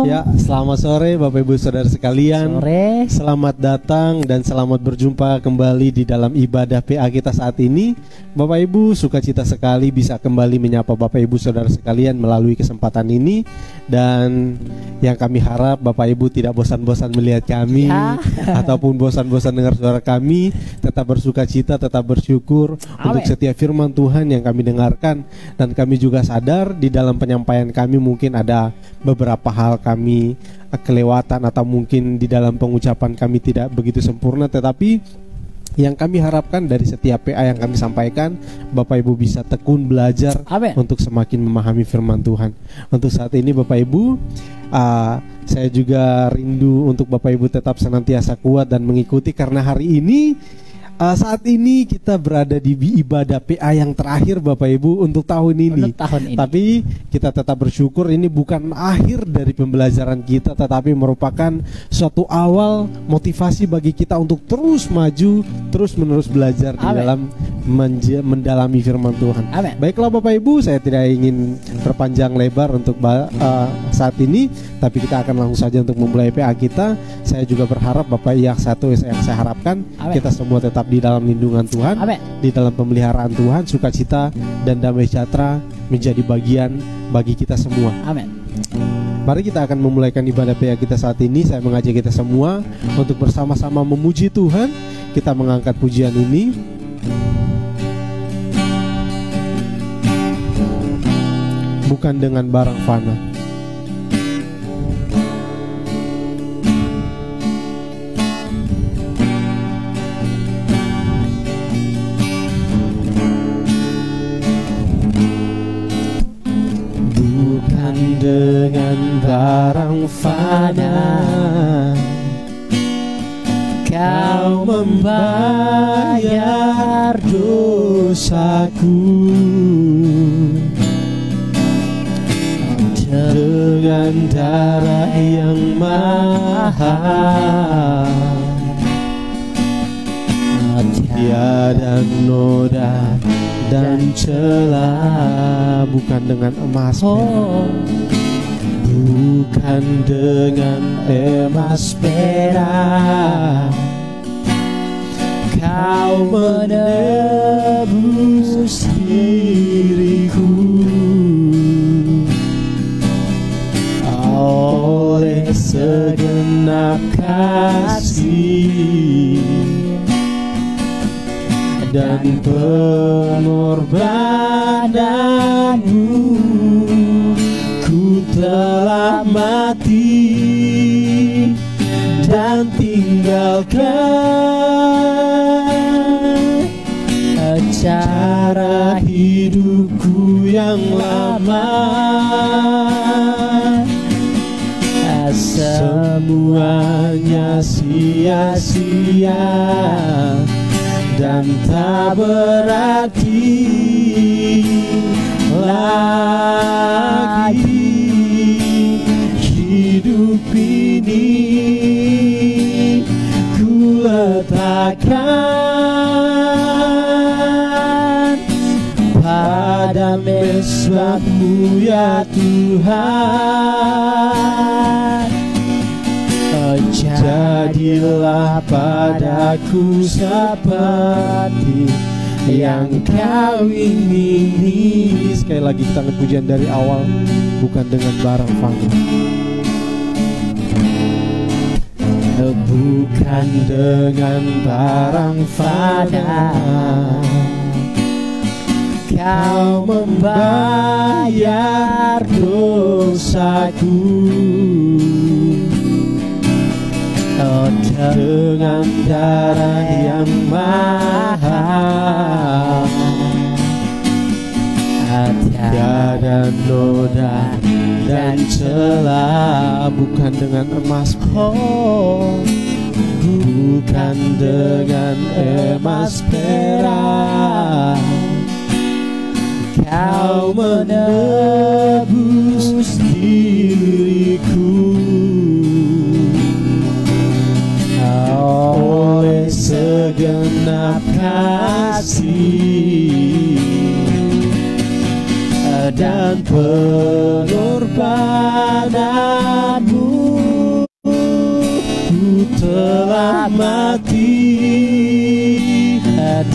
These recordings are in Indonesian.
Ya, selamat sore Bapak Ibu Saudara sekalian. Sore. Selamat datang dan selamat berjumpa kembali di dalam ibadah PA kita saat ini. Bapak Ibu, sukacita sekali bisa kembali menyapa Bapak Ibu Saudara sekalian melalui kesempatan ini. Dan yang kami harap Bapak Ibu tidak bosan-bosan melihat kami ataupun bosan-bosan dengar suara kami. Tetap bersukacita, tetap bersyukur untuk setiap firman Tuhan yang kami dengarkan. Dan kami juga sadar di dalam penyampaian kami mungkin ada beberapa hal kami kelewatan atau mungkin di dalam pengucapan kami tidak begitu sempurna, tetapi yang kami harapkan dari setiap PA yang kami sampaikan, Bapak Ibu bisa tekun belajar untuk semakin memahami firman Tuhan. Untuk saat ini Bapak Ibu, saya juga rindu untuk Bapak Ibu tetap senantiasa kuat dan mengikuti, karena hari ini saat ini kita berada di ibadah PA yang terakhir Bapak Ibu untuk tahun ini. Tapi kita tetap bersyukur ini bukan akhir dari pembelajaran kita, tetapi merupakan suatu awal motivasi bagi kita untuk terus maju, terus menerus belajar di dalam mendalami firman Tuhan. Baiklah Bapak Ibu, saya tidak ingin berpanjang lebar untuk saat ini, tapi kita akan langsung saja untuk memulai PA kita. Saya juga berharap Bapak yang saya harapkan kita semua tetap di dalam lindungan Tuhan, di dalam pemeliharaan Tuhan, sukacita dan damai sejahtera menjadi bagian bagi kita semua. Mari kita akan memulaikan ibadah PA kita saat ini. Saya mengajak kita semua untuk bersama-sama memuji Tuhan. Kita mengangkat pujian ini. Bukan dengan barang fana. Dengan barang fana Kau membayar dosaku, dengan darah yang mahal, tiada noda dan celah. Bukan dengan emas perak, bukan dengan emas perak, Kau menebus diriku. Oleh segenap kasih dan pengorbananmu, ku telah mati dan tinggalkan cara hidupku yang lama. Semuanya sia-sia dan tak berarti lagi. Hidup ini ku letakkan pada mezbahmu ya Tuhan. Jadilah padaku seperti yang Kau ingini. Sekali lagi kita angkat pujian dari awal. Bukan dengan barang fana, bukan dengan barang fana, Kau membayar dosaku. Dengan darah yang mahal, tiada noda dan celah. Bukan dengan emas perak, bukan dengan emas perak, Kau menebus diriku. Oleh segenap kasih dan pengorbananmu,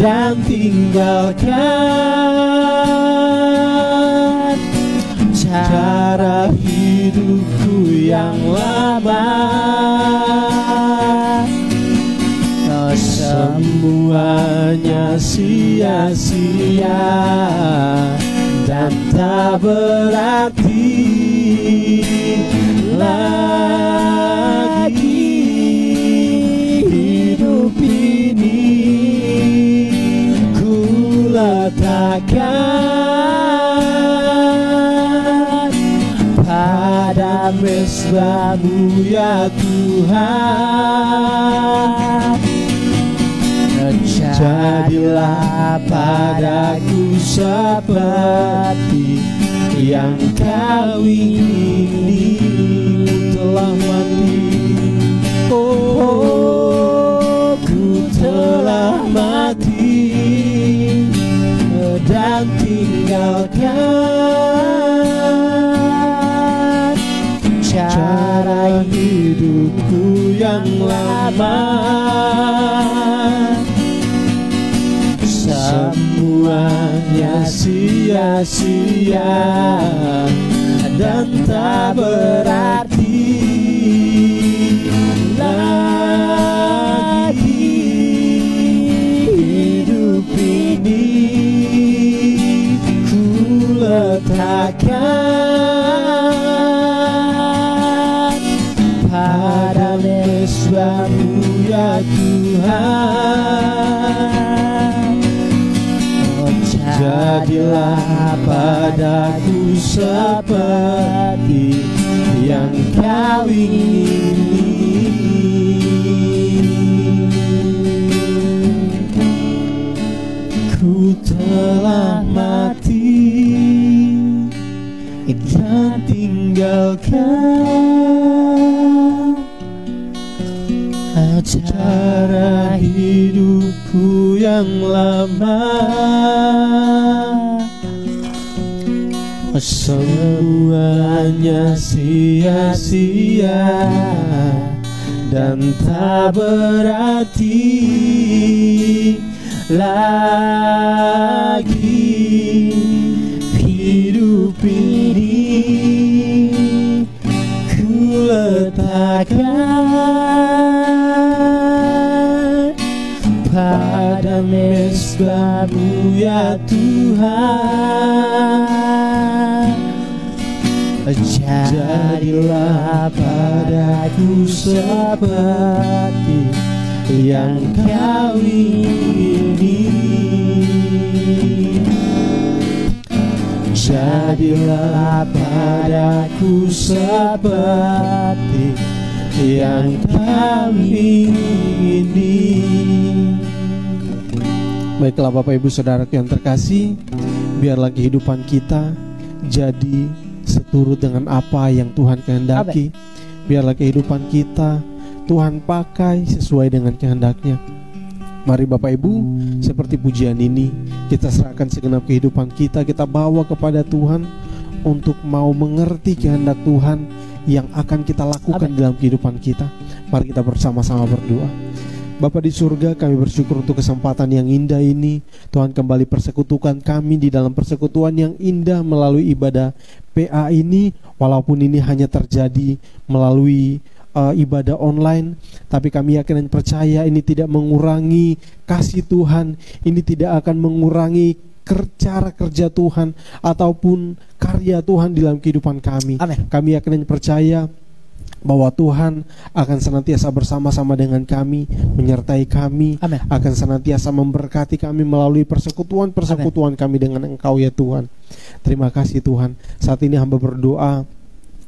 dan tinggalkan cara hidupku yang lama. Semuanya sia-sia dan tak berarti lagi. Hidup ini ku letakkan pada mezbah-Mu ya Tuhan. Jadilah padaku seperti yang Kau ingini. Telah mati, oh ku telah mati dan tinggalkan cara hidupku yang lama. Semuanya sia-sia dan tak berarti lagi. Hidup ini ku letakkan pada mezbah-Mu ya Tuhan. Jadilah padaku seperti yang Kau ingini. Ku telah mati dan tinggalkan cara hidupku yang lama. Semuanya sia-sia dan tak berarti lagi. Hidup ini ku letakkan pada mezbah-Mu ya Tuhan. Jadilah padaku seperti yang Kau ingini. Jadilah padaku seperti yang Kau ingini. Baiklah Bapak Ibu Saudaraku yang terkasih, biarlah kehidupan kita jadi seturut dengan apa yang Tuhan kehendaki. Biarlah kehidupan kita Tuhan pakai sesuai dengan kehendak-Nya. Mari Bapak Ibu, seperti pujian ini, kita serahkan segenap kehidupan kita, kita bawa kepada Tuhan untuk mau mengerti kehendak Tuhan yang akan kita lakukan dalam kehidupan kita. Mari kita bersama-sama berdoa. Bapa di surga, kami bersyukur untuk kesempatan yang indah ini. Tuhan kembali persekutukan kami di dalam persekutuan yang indah melalui ibadah PA ini. Walaupun ini hanya terjadi melalui ibadah online, tapi kami yakin dan percaya ini tidak mengurangi kasih Tuhan. Ini tidak akan mengurangi cara kerja Tuhan ataupun karya Tuhan dalam kehidupan kami. Amen. Kami yakin dan percaya bahwa Tuhan akan senantiasa bersama-sama dengan kami, menyertai kami. Amen. Akan senantiasa memberkati kami melalui persekutuan kami dengan Engkau ya Tuhan. Terima kasih Tuhan. Saat ini hamba berdoa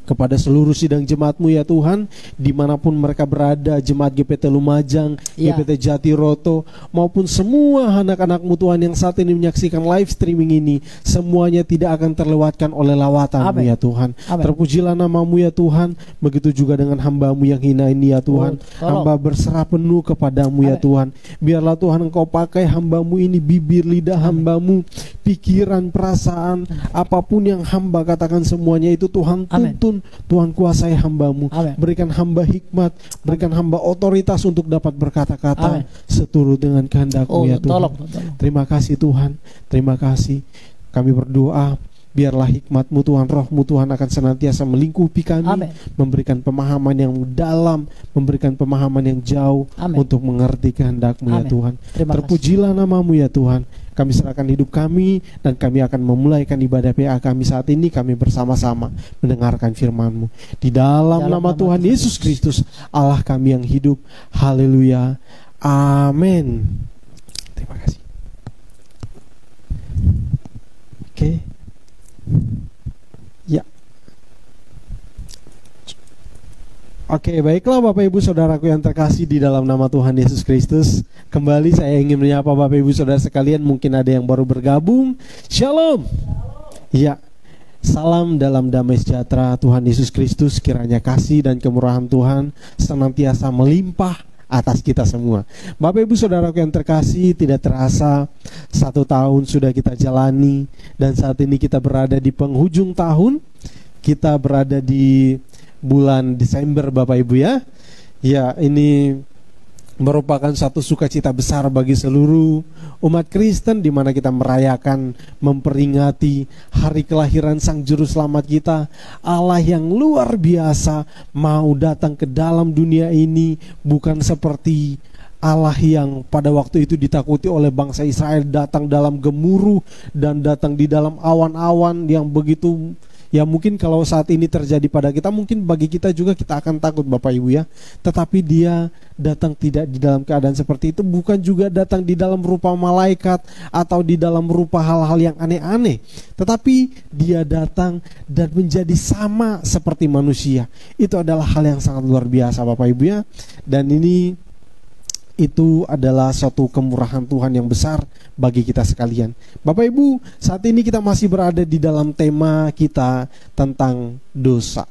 kepada seluruh sidang jemaat-Mu ya Tuhan, dimanapun mereka berada, jemaat GPT Lumajang, GPT Jatiroto, maupun semua anak-anak-Mu Tuhan yang saat ini menyaksikan live streaming ini, semuanya tidak akan terlewatkan oleh lawatan-Mu ya Tuhan. Terpujilah nama-Mu ya Tuhan. Begitu juga dengan hamba-Mu yang hina ini ya Tuhan. Hamba berserah penuh kepada-Mu ya Tuhan. Biarlah Tuhan Engkau pakai hamba-Mu ini, bibir lidah hamba-Mu, pikiran, perasaan, apapun yang hamba katakan semuanya itu Tuhan tuntun tuntun, Tuhan kuasai hamba-Mu. Amin. Berikan hamba hikmat, berikan hamba otoritas untuk dapat berkata-kata Amin. seturut dengan kehendak-Mu ya Tuhan. tolong. Terima kasih Tuhan, terima kasih. Kami berdoa, biarlah hikmat-Mu Tuhan, roh-Mu Tuhan akan senantiasa melingkupi kami. Amin. Memberikan pemahaman yang dalam, memberikan pemahaman yang jauh. Amin. Untuk mengerti kehendak-Mu ya Amin. Tuhan. Terima kasih. Terpujilah nama-Mu ya Tuhan. Kami serahkan hidup kami, dan kami akan memulaikan ibadah PA kami saat ini. Kami bersama-sama mendengarkan firman-Mu di dalam nama Tuhan Yesus Kristus, Allah kami yang hidup. Haleluya, amin. Terima kasih. Oke. Ya. Oke, baiklah Bapak Ibu Saudaraku yang terkasih di dalam nama Tuhan Yesus Kristus. Kembali saya ingin menyapa Bapak Ibu Saudara sekalian, mungkin ada yang baru bergabung. Shalom. Ya. Salam dalam damai sejahtera Tuhan Yesus Kristus. Kiranya kasih dan kemurahan Tuhan senantiasa melimpah atas kita semua. Bapak Ibu Saudaraku yang terkasih, tidak terasa 1 tahun sudah kita jalani, dan saat ini kita berada di penghujung tahun. Kita berada di bulan Desember Bapak Ibu ya. Ya, ini merupakan satu sukacita besar bagi seluruh umat Kristen, di mana kita merayakan, memperingati hari kelahiran Sang Juru Selamat kita, Allah yang luar biasa mau datang ke dalam dunia ini, bukan seperti Allah yang pada waktu itu ditakuti oleh bangsa Israel, datang dalam gemuruh dan datang di dalam awan-awan yang begitu. Ya mungkin kalau saat ini terjadi pada kita, mungkin bagi kita juga kita akan takut Bapak Ibu ya. Tetapi dia datang tidak di dalam keadaan seperti itu, bukan juga datang di dalam rupa malaikat atau di dalam rupa hal-hal yang aneh-aneh. Tetapi dia datang dan menjadi sama seperti manusia. Itu adalah hal yang sangat luar biasa Bapak Ibu ya. Dan itu adalah suatu kemurahan Tuhan yang besar bagi kita sekalian. Bapak Ibu, saat ini kita masih berada di dalam tema kita tentang dosa.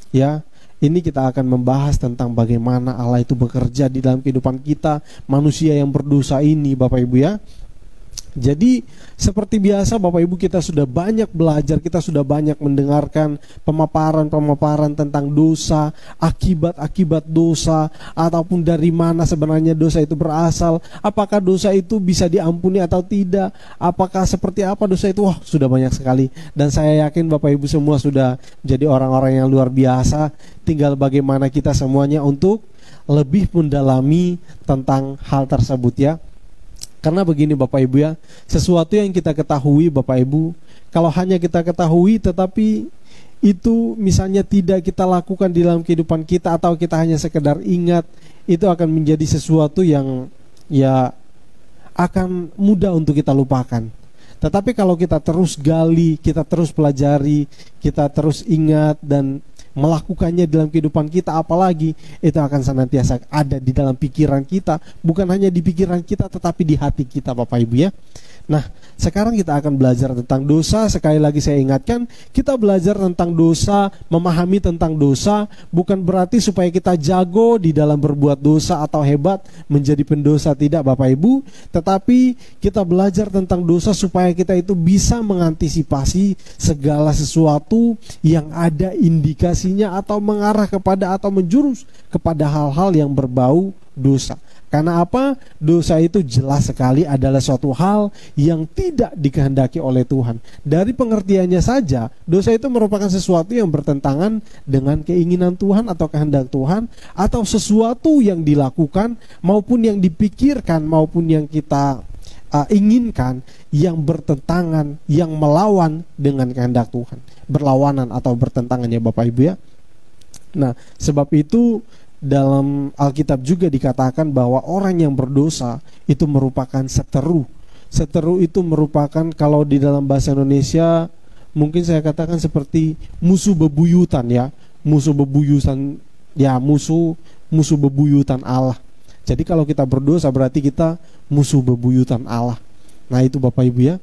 Ya, ini kita akan membahas tentang bagaimana Allah itu bekerja di dalam kehidupan kita, manusia yang berdosa ini Bapak Ibu ya. Jadi seperti biasa Bapak Ibu, kita sudah banyak belajar, kita sudah banyak mendengarkan pemaparan-pemaparan tentang dosa, akibat-akibat dosa, ataupun dari mana sebenarnya dosa itu berasal, apakah dosa itu bisa diampuni atau tidak, apakah seperti apa dosa itu. Wah, sudah banyak sekali. Dan saya yakin Bapak Ibu semua sudah menjadi orang-orang yang luar biasa. Tinggal bagaimana kita semuanya untuk lebih mendalami tentang hal tersebut ya. Karena begini Bapak Ibu ya, sesuatu yang kita ketahui Bapak Ibu, kalau hanya kita ketahui tetapi itu misalnya tidak kita lakukan di dalam kehidupan kita, atau kita hanya sekedar ingat, itu akan menjadi sesuatu yang ya akan mudah untuk kita lupakan. Tetapi kalau kita terus gali, kita terus pelajari, kita terus ingat dan melakukannya dalam kehidupan kita, apalagi itu akan senantiasa ada di dalam pikiran kita, bukan hanya di pikiran kita tetapi di hati kita Bapak Ibu ya. Nah, sekarang kita akan belajar tentang dosa. Sekali lagi saya ingatkan, kita belajar tentang dosa, memahami tentang dosa, bukan berarti supaya kita jago di dalam berbuat dosa atau hebat menjadi pendosa, tidak Bapak Ibu. Tetapi kita belajar tentang dosa supaya kita itu bisa mengantisipasi segala sesuatu yang ada indikasinya atau mengarah kepada atau menjurus kepada hal-hal yang berbau dosa. Karena apa? Dosa itu jelas sekali adalah suatu hal yang tidak dikehendaki oleh Tuhan. Dari pengertiannya saja, dosa itu merupakan sesuatu yang bertentangan dengan keinginan Tuhan atau kehendak Tuhan, atau sesuatu yang dilakukan maupun yang dipikirkan maupun yang kita inginkan yang bertentangan, yang melawan dengan kehendak Tuhan. Berlawanan atau bertentangan ya Bapak Ibu ya. Nah, sebab itu dalam Alkitab juga dikatakan bahwa orang yang berdosa itu merupakan seteru. Seteru itu merupakan, kalau di dalam bahasa Indonesia mungkin saya katakan seperti musuh bebuyutan ya. Musuh bebuyutan ya, musuh bebuyutan Allah. Jadi kalau kita berdosa berarti kita musuh bebuyutan Allah. Nah itu Bapak Ibu ya,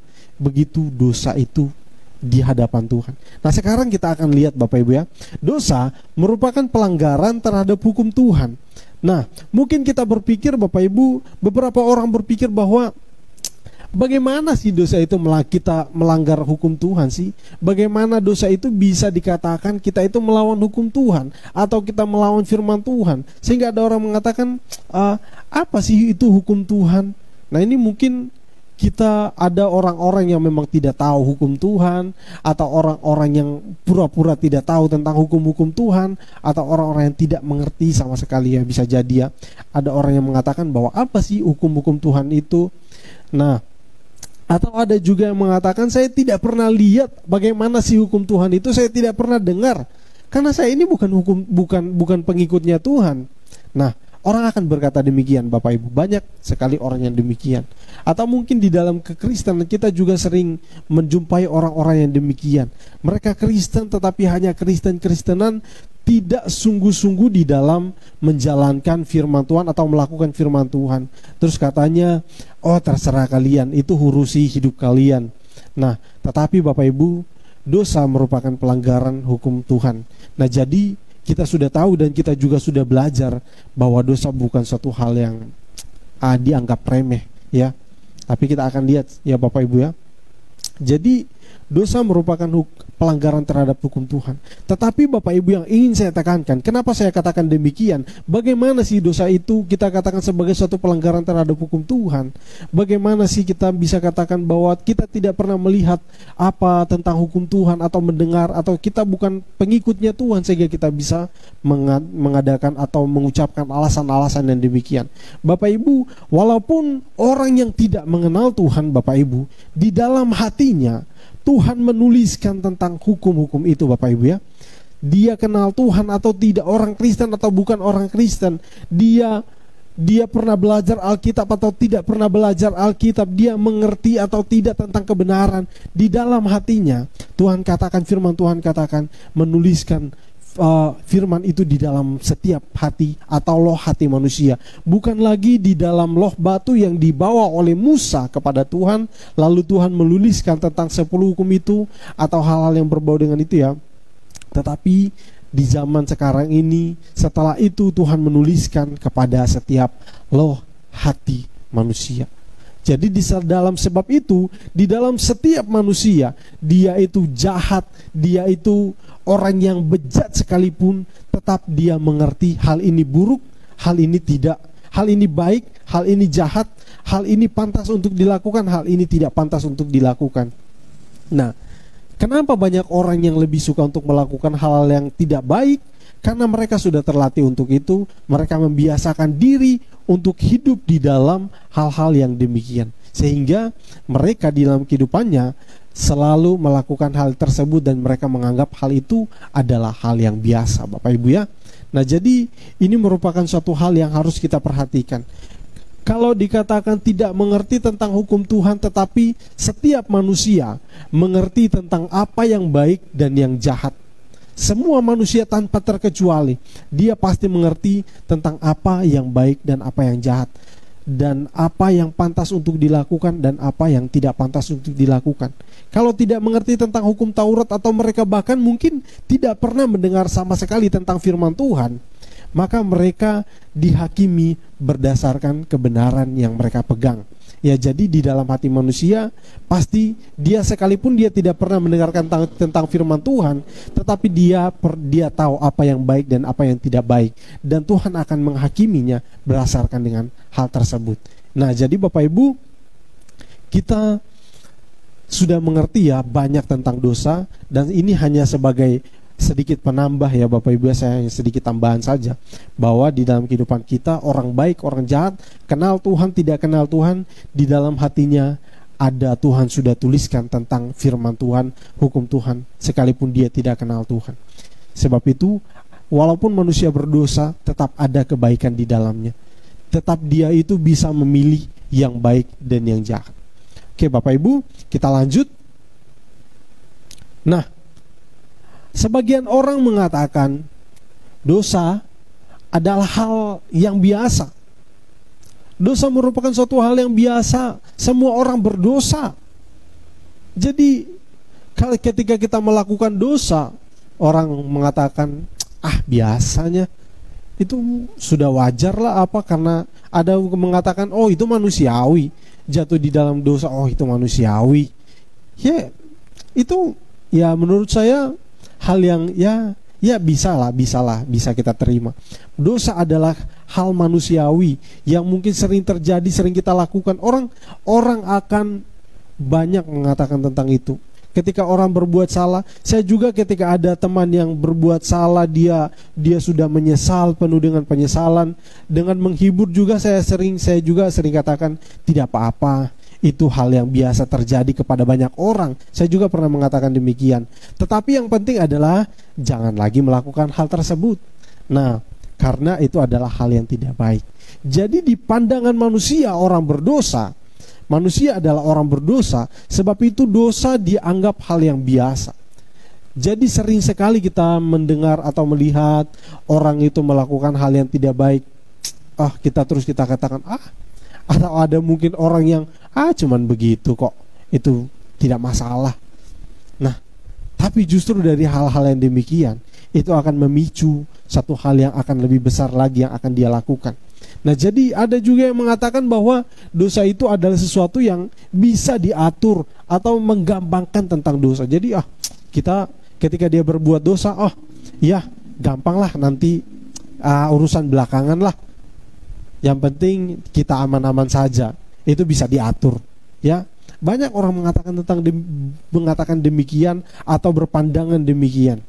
begitu dosa itu di hadapan Tuhan. Nah sekarang kita akan lihat Bapak Ibu ya, dosa merupakan pelanggaran terhadap hukum Tuhan. Nah mungkin kita berpikir Bapak Ibu, beberapa orang berpikir bahwa Bagaimana sih dosa itu kita melanggar hukum Tuhan sih? Bagaimana dosa itu bisa dikatakan kita itu melawan hukum Tuhan atau kita melawan firman Tuhan? Sehingga ada orang mengatakan, apa sih itu hukum Tuhan? Nah, ini mungkin kita ada orang-orang yang memang tidak tahu hukum Tuhan, atau orang-orang yang pura-pura tidak tahu tentang hukum-hukum Tuhan, atau orang-orang yang tidak mengerti sama sekali ya, bisa jadi ya. Ada orang yang mengatakan bahwa apa sih hukum-hukum Tuhan itu? Nah, atau ada juga yang mengatakan saya tidak pernah lihat bagaimana sih hukum Tuhan itu, saya tidak pernah dengar karena saya ini bukan pengikutnya Tuhan. Nah, orang akan berkata demikian, Bapak Ibu. Banyak sekali orang yang demikian. Atau mungkin di dalam kekristenan kita juga sering menjumpai orang-orang yang demikian. Mereka Kristen tetapi hanya Kristen-Kristenan, tidak sungguh-sungguh di dalam menjalankan firman Tuhan atau melakukan firman Tuhan. Terus katanya, oh terserah kalian, itu urusi hidup kalian. Nah, tetapi Bapak Ibu, dosa merupakan pelanggaran hukum Tuhan. Nah, jadi kita sudah tahu dan kita juga sudah belajar bahwa dosa bukan suatu hal yang dianggap remeh ya. Tapi kita akan lihat ya Bapak Ibu ya. Jadi dosa merupakan pelanggaran terhadap hukum Tuhan. Tetapi Bapak Ibu, yang ingin saya tekankan, kenapa saya katakan demikian? Bagaimana sih dosa itu kita katakan sebagai suatu pelanggaran terhadap hukum Tuhan? Bagaimana sih kita bisa katakan bahwa kita tidak pernah melihat apa tentang hukum Tuhan, atau mendengar, atau kita bukan pengikutnya Tuhan sehingga kita bisa mengadakan atau mengucapkan alasan-alasan yang demikian? Bapak Ibu, walaupun orang yang tidak mengenal Tuhan, Bapak Ibu, di dalam hatinya Tuhan menuliskan tentang hukum-hukum itu, Bapak Ibu ya. Dia kenal Tuhan atau tidak, orang Kristen atau bukan orang Kristen, dia pernah belajar Alkitab atau tidak pernah belajar Alkitab, dia mengerti atau tidak tentang kebenaran, di dalam hatinya Tuhan katakan, firman Tuhan katakan, menuliskan firman itu di dalam setiap hati atau loh hati manusia. Bukan lagi di dalam loh batu yang dibawa oleh Musa kepada Tuhan, lalu Tuhan menuliskan tentang 10 hukum itu atau hal-hal yang berbau dengan itu ya. Tetapi di zaman sekarang ini, setelah itu Tuhan menuliskan kepada setiap loh hati manusia. Jadi di dalam sebab itu, di dalam setiap manusia, dia itu jahat, dia itu orang yang bejat sekalipun, tetap dia mengerti hal ini buruk, hal ini tidak, hal ini baik, hal ini jahat, hal ini pantas untuk dilakukan, hal ini tidak pantas untuk dilakukan. Nah, kenapa banyak orang yang lebih suka untuk melakukan hal-hal yang tidak baik? Karena mereka sudah terlatih untuk itu, mereka membiasakan diri untuk hidup di dalam hal-hal yang demikian. Sehingga mereka di dalam kehidupannya selalu melakukan hal tersebut dan mereka menganggap hal itu adalah hal yang biasa, Bapak Ibu ya. Nah, jadi ini merupakan suatu hal yang harus kita perhatikan. Kalau dikatakan tidak mengerti tentang hukum Tuhan, tetapi setiap manusia mengerti tentang apa yang baik dan yang jahat. Semua manusia tanpa terkecuali, dia pasti mengerti tentang apa yang baik dan apa yang jahat, dan apa yang pantas untuk dilakukan dan apa yang tidak pantas untuk dilakukan. Kalau tidak mengerti tentang hukum Taurat, atau mereka bahkan mungkin tidak pernah mendengar sama sekali tentang firman Tuhan, maka mereka dihakimi berdasarkan kebenaran yang mereka pegang. Ya, jadi di dalam hati manusia pasti dia, sekalipun dia tidak pernah mendengarkan tentang firman Tuhan, tetapi dia tahu apa yang baik dan apa yang tidak baik, dan Tuhan akan menghakiminya berdasarkan dengan hal tersebut. Nah, jadi Bapak Ibu, kita sudah mengerti ya banyak tentang dosa, dan ini hanya sebagai sedikit penambah ya Bapak Ibu, saya sedikit tambahan saja, bahwa di dalam kehidupan kita, orang baik, orang jahat, kenal Tuhan, tidak kenal Tuhan, di dalam hatinya ada Tuhan sudah tuliskan tentang firman Tuhan, hukum Tuhan, sekalipun dia tidak kenal Tuhan. Sebab itu, walaupun manusia berdosa, tetap ada kebaikan di dalamnya. Tetap dia itu bisa memilih yang baik dan yang jahat. Oke Bapak Ibu, kita lanjut. Nah, sebagian orang mengatakan dosa adalah hal yang biasa. Dosa merupakan suatu hal yang biasa. Semua orang berdosa. Jadi ketika kita melakukan dosa, orang mengatakan, biasanya itu sudah wajar lah, apa, karena ada mengatakan oh itu manusiawi, jatuh di dalam dosa, oh itu manusiawi. Ya itu ya menurut saya hal yang ya bisa kita terima. Dosa adalah hal manusiawi yang mungkin sering terjadi, sering kita lakukan. Orang akan banyak mengatakan tentang itu. Ketika orang berbuat salah, saya juga ketika ada teman yang berbuat salah, dia sudah menyesal, penuh dengan penyesalan, dengan menghibur juga saya juga sering katakan tidak apa-apa. Itu hal yang biasa terjadi kepada banyak orang. Saya juga pernah mengatakan demikian. Tetapi yang penting adalah jangan lagi melakukan hal tersebut. Nah, karena itu adalah hal yang tidak baik. Jadi di pandangan manusia orang berdosa, manusia adalah orang berdosa, sebab itu dosa dianggap hal yang biasa. Jadi sering sekali kita mendengar atau melihat orang itu melakukan hal yang tidak baik. Kita katakan atau ada mungkin orang yang cuman begitu kok, itu tidak masalah. Nah, tapi justru dari hal-hal yang demikian, itu akan memicu satu hal yang akan lebih besar lagi yang akan dia lakukan. Nah, jadi ada juga yang mengatakan bahwa dosa itu adalah sesuatu yang bisa diatur atau menggampangkan tentang dosa. Jadi kita ketika dia berbuat dosa, ya gampang lah, nanti urusan belakangan lah. Yang penting kita aman-aman saja. Itu bisa diatur, ya. Banyak orang mengatakan demikian atau berpandangan demikian.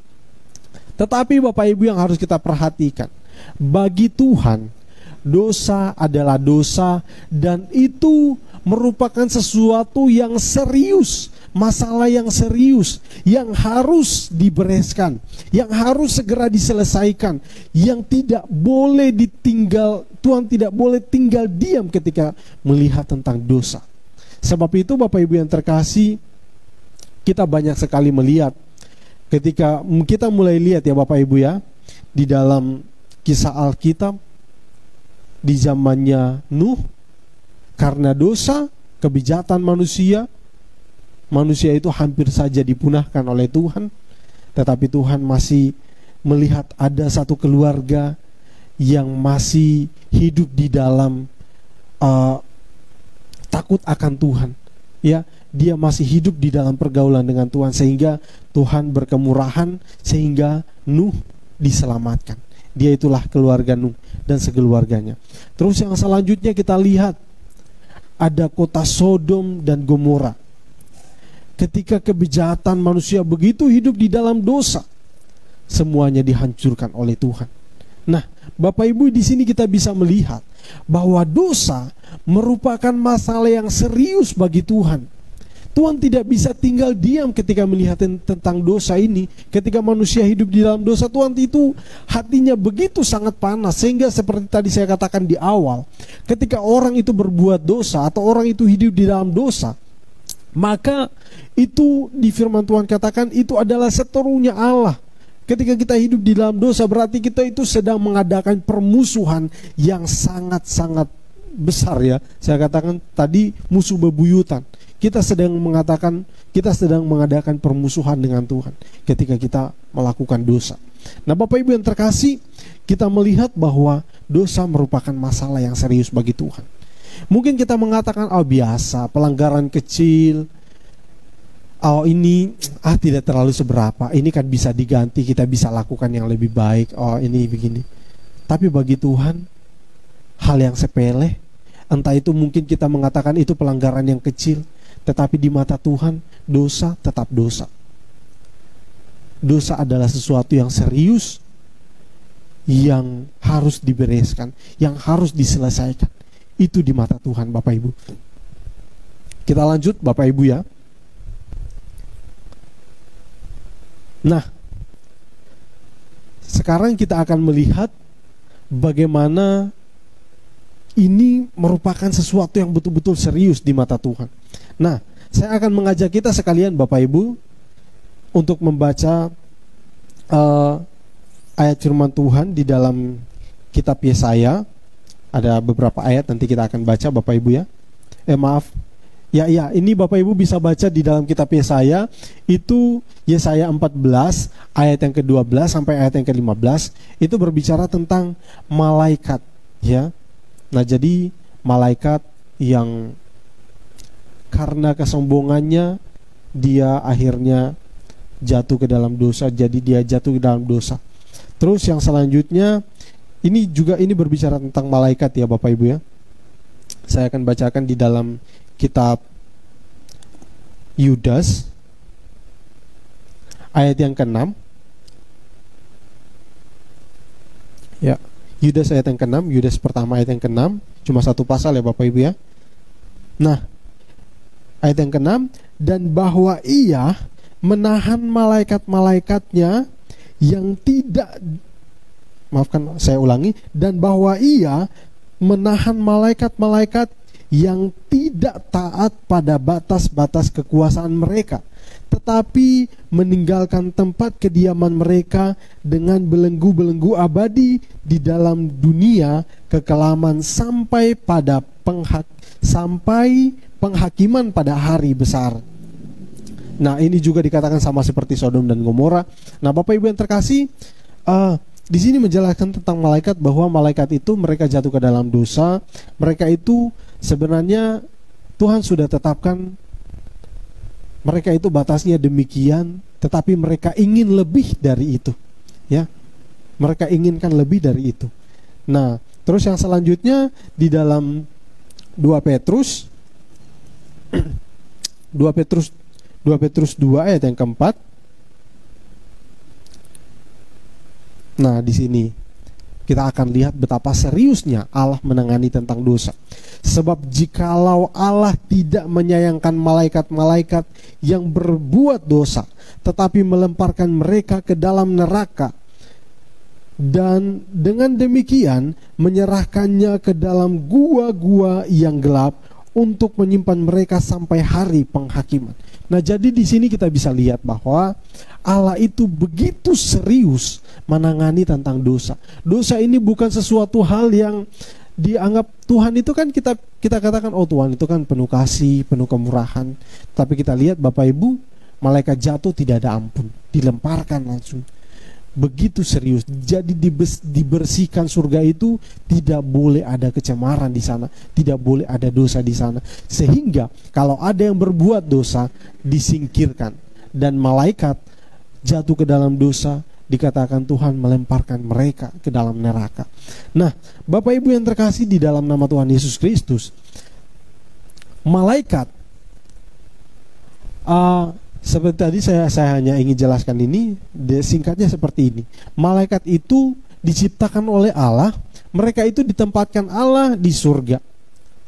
Tetapi Bapak Ibu yang harus kita perhatikan, bagi Tuhan dosa adalah dosa, dan itu merupakan sesuatu yang serius, masalah yang serius, yang harus dibereskan, yang harus segera diselesaikan, yang tidak boleh ditinggal. Tuhan tidak boleh tinggal diam ketika melihat tentang dosa. Sebab itu Bapak Ibu yang terkasih, kita banyak sekali melihat, ketika kita mulai lihat ya Bapak Ibu ya, di dalam kisah Alkitab, di zamannya Nuh, karena dosa, kebijatan manusia itu hampir saja dipunahkan oleh Tuhan. Tetapi Tuhan masih melihat ada satu keluarga yang masih hidup di dalam takut akan Tuhan. Ya, dia masih hidup di dalam pergaulan dengan Tuhan, sehingga Tuhan berkemurahan sehingga Nuh diselamatkan. Dia itulah keluarga Nuh dan sekeluarganya. Terus yang selanjutnya kita lihat ada kota Sodom dan Gomora. Ketika kebijatan manusia begitu hidup di dalam dosa, semuanya dihancurkan oleh Tuhan. Nah, Bapak Ibu, di sini kita bisa melihat bahwa dosa merupakan masalah yang serius bagi Tuhan. Tuhan tidak bisa tinggal diam ketika melihat tentang dosa ini. Ketika manusia hidup di dalam dosa, Tuhan itu hatinya begitu sangat panas. Sehingga seperti tadi saya katakan di awal, ketika orang itu berbuat dosa atau orang itu hidup di dalam dosa, maka itu di firman Tuhan katakan itu adalah seterunya Allah. Ketika kita hidup di dalam dosa, berarti kita itu sedang mengadakan permusuhan yang sangat-sangat besar ya. Saya katakan tadi musuh bebuyutan. Kita sedang mengadakan permusuhan dengan Tuhan ketika kita melakukan dosa. Nah, Bapak Ibu yang terkasih, kita melihat bahwa dosa merupakan masalah yang serius bagi Tuhan. Mungkin kita mengatakan biasa, pelanggaran kecil, ini tidak terlalu seberapa, ini kan bisa diganti, kita bisa lakukan yang lebih baik, ini begini. Tapi bagi Tuhan, hal yang sepele, entah itu mungkin kita mengatakan itu pelanggaran yang kecil, tetapi di mata Tuhan, dosa tetap dosa. Dosa adalah sesuatu yang serius, yang harus dibereskan, yang harus diselesaikan. Itu di mata Tuhan, Bapak Ibu. Kita lanjut, Bapak Ibu ya. Nah, sekarang kita akan melihat bagaimana ini merupakan sesuatu yang betul-betul serius di mata Tuhan. Nah, saya akan mengajak kita sekalian Bapak Ibu untuk membaca ayat firman Tuhan di dalam kitab Yesaya. Ada beberapa ayat nanti kita akan baca Bapak Ibu ya. Ya, ini Bapak Ibu bisa baca di dalam kitab Yesaya, itu Yesaya 14 ayat yang ke-12 sampai ayat yang ke-15, itu berbicara tentang malaikat, ya. Nah, jadi malaikat yang karena kesombongannya dia akhirnya jatuh ke dalam dosa, jadi dia jatuh ke dalam dosa. Terus yang selanjutnya ini berbicara tentang malaikat ya Bapak Ibu ya. Saya akan bacakan di dalam kitab Yudas ayat yang ke-6. Ya, Yudas ayat yang ke-6, Yudas pertama ayat yang ke-6, cuma satu pasal ya Bapak Ibu ya. Nah, ayat yang ke-6, dan bahwa ia menahan malaikat-malaikatnya yang tidak, maafkan saya ulangi, dan bahwa ia menahan malaikat-malaikat yang tidak taat pada batas-batas kekuasaan mereka, tetapi meninggalkan tempat kediaman mereka dengan belenggu-belenggu abadi di dalam dunia kekelaman sampai penghakiman pada hari besar. Nah, ini juga dikatakan sama seperti Sodom dan Gomora. Nah, Bapak Ibu yang terkasih, di sini menjelaskan tentang malaikat, bahwa malaikat itu mereka jatuh ke dalam dosa. Mereka itu sebenarnya Tuhan sudah tetapkan mereka itu batasnya demikian, tetapi mereka ingin lebih dari itu, ya. Mereka inginkan lebih dari itu. Nah, terus yang selanjutnya di dalam 2 Petrus 2 Petrus 2 ayat yang keempat. Nah, di sini kita akan lihat betapa seriusnya Allah menangani tentang dosa. Sebab jikalau Allah tidak menyayangkan malaikat-malaikat yang berbuat dosa, tetapi melemparkan mereka ke dalam neraka, dan dengan demikian menyerahkannya ke dalam gua-gua yang gelap untuk menyimpan mereka sampai hari penghakiman. Nah, jadi di sini kita bisa lihat bahwa Allah itu begitu serius menangani tentang dosa. Dosa ini bukan sesuatu hal yang dianggap Tuhan itu kan kita katakan, oh Tuhan itu kan penuh kasih, penuh kemurahan. Tapi kita lihat Bapak Ibu, malaikat jatuh tidak ada ampun, dilemparkan langsung. Begitu serius. Jadi dibersihkan surga itu, tidak boleh ada kecemaran di sana, tidak boleh ada dosa di sana. Sehingga kalau ada yang berbuat dosa, disingkirkan. Dan malaikat jatuh ke dalam dosa, dikatakan Tuhan melemparkan mereka ke dalam neraka. Nah, Bapak Ibu yang terkasih di dalam nama Tuhan Yesus Kristus, malaikat seperti tadi saya hanya ingin jelaskan ini, singkatnya seperti ini. Malaikat itu diciptakan oleh Allah, mereka itu ditempatkan Allah di surga,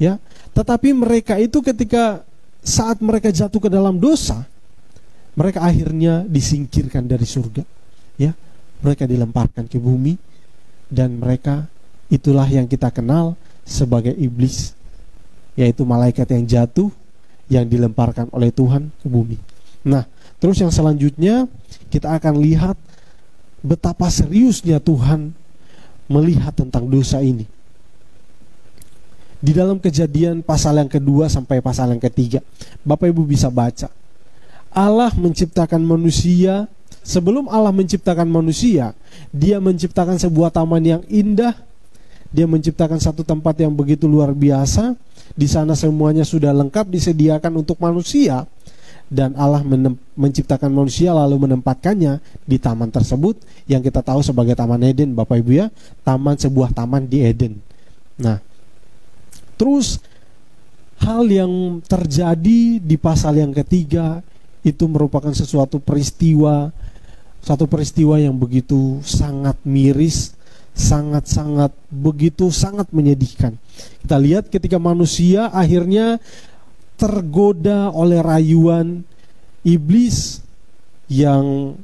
ya. Tetapi mereka itu ketika saat mereka jatuh ke dalam dosa, mereka akhirnya disingkirkan dari surga, ya. Mereka dilemparkan ke bumi, dan mereka itulah yang kita kenal sebagai iblis, yaitu malaikat yang jatuh, yang dilemparkan oleh Tuhan ke bumi. Nah, terus yang selanjutnya kita akan lihat betapa seriusnya Tuhan melihat tentang dosa ini. Di dalam Kejadian pasal yang kedua sampai pasal yang ketiga, Bapak Ibu bisa baca. Allah menciptakan manusia. Sebelum Allah menciptakan manusia, Dia menciptakan sebuah taman yang indah. Dia menciptakan satu tempat yang begitu luar biasa. Di sana semuanya sudah lengkap disediakan untuk manusia. Dan Allah menciptakan manusia lalu menempatkannya di taman tersebut yang kita tahu sebagai Taman Eden, Bapak Ibu ya. Sebuah taman di Eden. Nah, terus hal yang terjadi di pasal yang ketiga itu merupakan satu peristiwa yang begitu sangat miris, sangat menyedihkan. Kita lihat ketika manusia akhirnya tergoda oleh rayuan iblis yang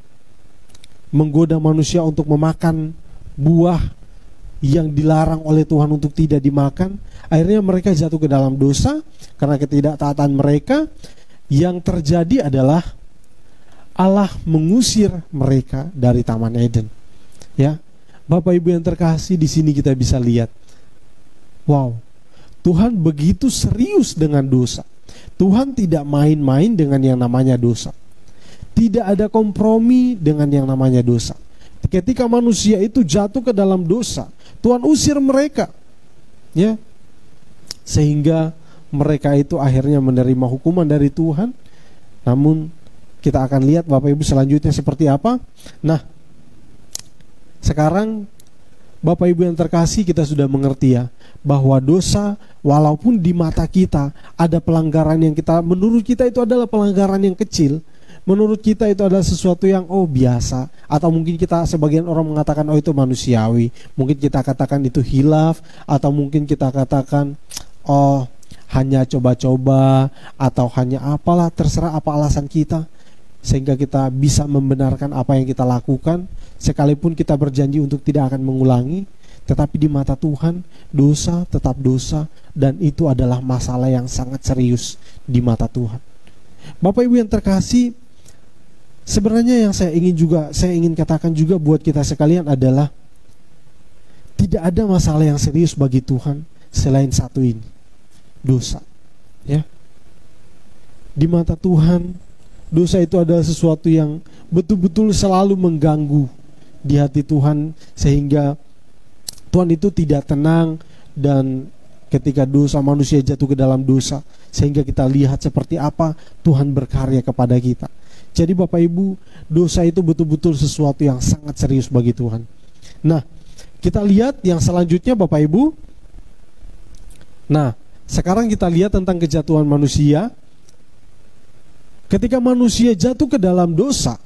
menggoda manusia untuk memakan buah yang dilarang oleh Tuhan untuk tidak dimakan. Akhirnya mereka jatuh ke dalam dosa karena ketidaktaatan mereka. Yang terjadi adalah Allah mengusir mereka dari Taman Eden. Ya, Bapak Ibu yang terkasih, di sini kita bisa lihat, wow, Tuhan begitu serius dengan dosa. Tuhan tidak main-main dengan yang namanya dosa. Tidak ada kompromi dengan yang namanya dosa. Ketika manusia itu jatuh ke dalam dosa, Tuhan usir mereka, ya, sehingga mereka itu akhirnya menerima hukuman dari Tuhan. Namun kita akan lihat Bapak Ibu selanjutnya seperti apa. Nah, sekarang Bapak Ibu yang terkasih, kita sudah mengerti ya, bahwa dosa walaupun di mata kita ada pelanggaran yang kita, menurut kita itu adalah pelanggaran yang kecil, menurut kita itu adalah sesuatu yang biasa, atau mungkin kita sebagian orang mengatakan itu manusiawi, mungkin kita katakan itu hilaf, atau mungkin kita katakan hanya coba-coba, atau hanya apalah, terserah apa alasan kita, sehingga kita bisa membenarkan apa yang kita lakukan, sekalipun kita berjanji untuk tidak akan mengulangi. Tetapi di mata Tuhan, dosa tetap dosa, dan itu adalah masalah yang sangat serius di mata Tuhan. Bapak Ibu yang terkasih, sebenarnya yang saya ingin katakan juga buat kita sekalian adalah tidak ada masalah yang serius bagi Tuhan selain satu ini, dosa. Ya, di mata Tuhan, dosa itu adalah sesuatu yang betul-betul selalu mengganggu di hati Tuhan, sehingga Tuhan itu tidak tenang. Dan ketika dosa, manusia jatuh ke dalam dosa, sehingga kita lihat seperti apa Tuhan berkarya kepada kita. Jadi Bapak Ibu, dosa itu betul-betul sesuatu yang sangat serius bagi Tuhan. Nah, kita lihat yang selanjutnya Bapak Ibu. Nah, sekarang kita lihat tentang kejatuhan manusia. Ketika manusia jatuh ke dalam dosa,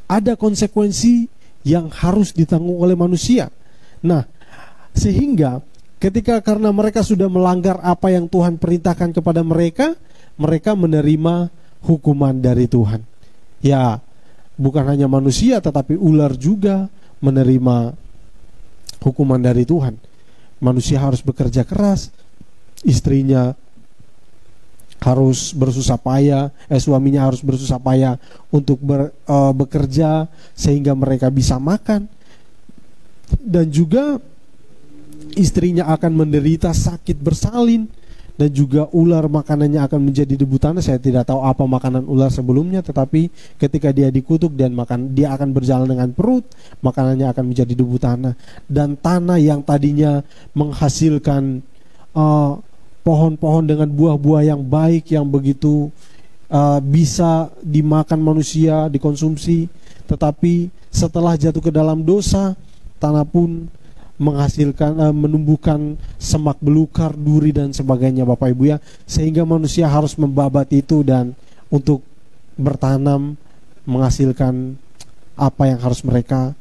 ada konsekuensi yang harus ditanggung oleh manusia. Nah, sehingga ketika karena mereka sudah melanggar apa yang Tuhan perintahkan kepada mereka, mereka menerima hukuman dari Tuhan. Ya, bukan hanya manusia tetapi ular juga menerima hukuman dari Tuhan. Manusia harus bekerja keras, istrinya harus bersusah payah, suaminya harus bersusah payah untuk bekerja sehingga mereka bisa makan. Dan juga istrinya akan menderita sakit bersalin, dan juga ular makanannya akan menjadi debu tanah. Saya tidak tahu apa makanan ular sebelumnya, tetapi ketika dia dikutuk dan makan, dia akan berjalan dengan perut, makanannya akan menjadi debu tanah. Dan tanah yang tadinya menghasilkan pohon-pohon dengan buah-buah yang baik, yang begitu bisa dimakan manusia, dikonsumsi, tetapi setelah jatuh ke dalam dosa, tanah pun menghasilkan menumbuhkan semak belukar, duri dan sebagainya Bapak Ibu ya, sehingga manusia harus membabat itu dan untuk bertanam, menghasilkan apa yang harus mereka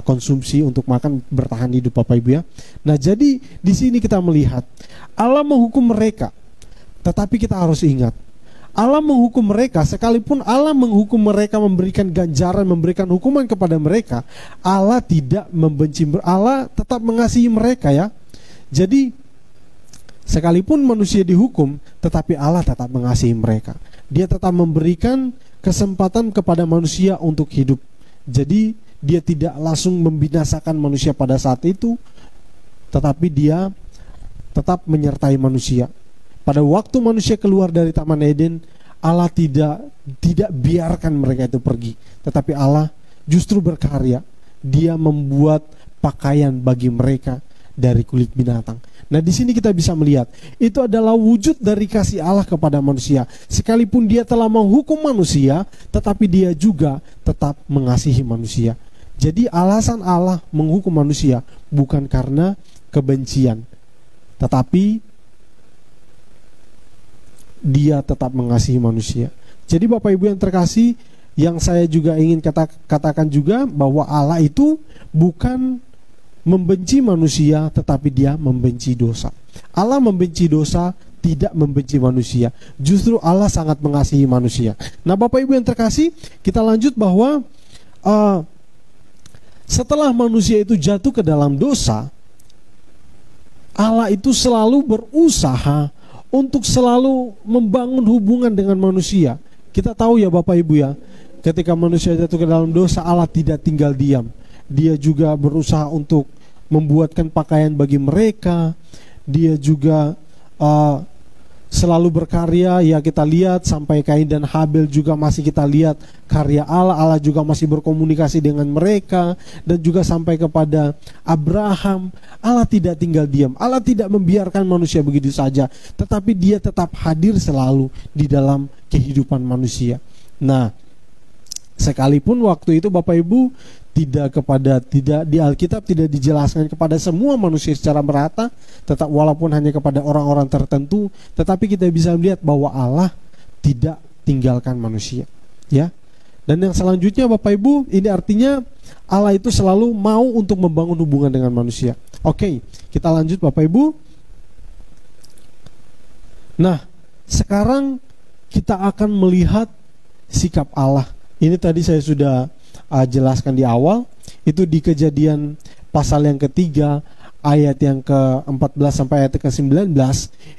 konsumsi untuk makan, bertahan hidup Bapak Ibu ya. Nah, jadi di sini kita melihat Allah menghukum mereka, tetapi kita harus ingat Allah menghukum mereka, sekalipun Allah menghukum mereka, memberikan ganjaran, memberikan hukuman kepada mereka, Allah tidak membenci, Allah tetap mengasihi mereka ya. Jadi sekalipun manusia dihukum, tetapi Allah tetap mengasihi mereka. Dia tetap memberikan kesempatan kepada manusia untuk hidup. Jadi dia tidak langsung membinasakan manusia pada saat itu, tetapi dia tetap menyertai manusia. Pada waktu manusia keluar dari Taman Eden, Allah tidak biarkan mereka itu pergi, tetapi Allah justru berkarya. Dia membuat pakaian bagi mereka dari kulit binatang. Nah, di sini kita bisa melihat itu adalah wujud dari kasih Allah kepada manusia. Sekalipun dia telah menghukum manusia, tetapi dia juga tetap mengasihi manusia. Jadi alasan Allah menghukum manusia bukan karena kebencian, tetapi dia tetap mengasihi manusia. Jadi Bapak Ibu yang terkasih, yang saya juga ingin katakan juga bahwa Allah itu bukan membenci manusia, tetapi dia membenci dosa. Allah membenci dosa, tidak membenci manusia. Justru Allah sangat mengasihi manusia. Nah Bapak Ibu yang terkasih, kita lanjut bahwa setelah manusia itu jatuh ke dalam dosa, Allah itu selalu berusaha untuk selalu membangun hubungan dengan manusia. Kita tahu ya Bapak Ibu ya, ketika manusia jatuh ke dalam dosa, Allah tidak tinggal diam. Dia juga berusaha untuk membuatkan pakaian bagi mereka. Dia juga selalu berkarya, ya kita lihat sampai Kain dan Habel juga masih kita lihat karya Allah. Allah juga masih berkomunikasi dengan mereka, dan juga sampai kepada Abraham. Allah tidak tinggal diam, Allah tidak membiarkan manusia begitu saja, tetapi dia tetap hadir selalu di dalam kehidupan manusia. Nah, sekalipun waktu itu Bapak Ibu tidak di Alkitab tidak dijelaskan kepada semua manusia secara merata, tetap walaupun hanya kepada orang-orang tertentu, tetapi kita bisa melihat bahwa Allah tidak tinggalkan manusia, ya. Dan yang selanjutnya Bapak Ibu, ini artinya Allah itu selalu mau untuk membangun hubungan dengan manusia. Oke, kita lanjut Bapak Ibu. Nah, sekarang kita akan melihat sikap Allah. Ini tadi saya sudah jelaskan di awal, itu di Kejadian pasal yang ketiga ayat yang ke-14 sampai ayat ke-19.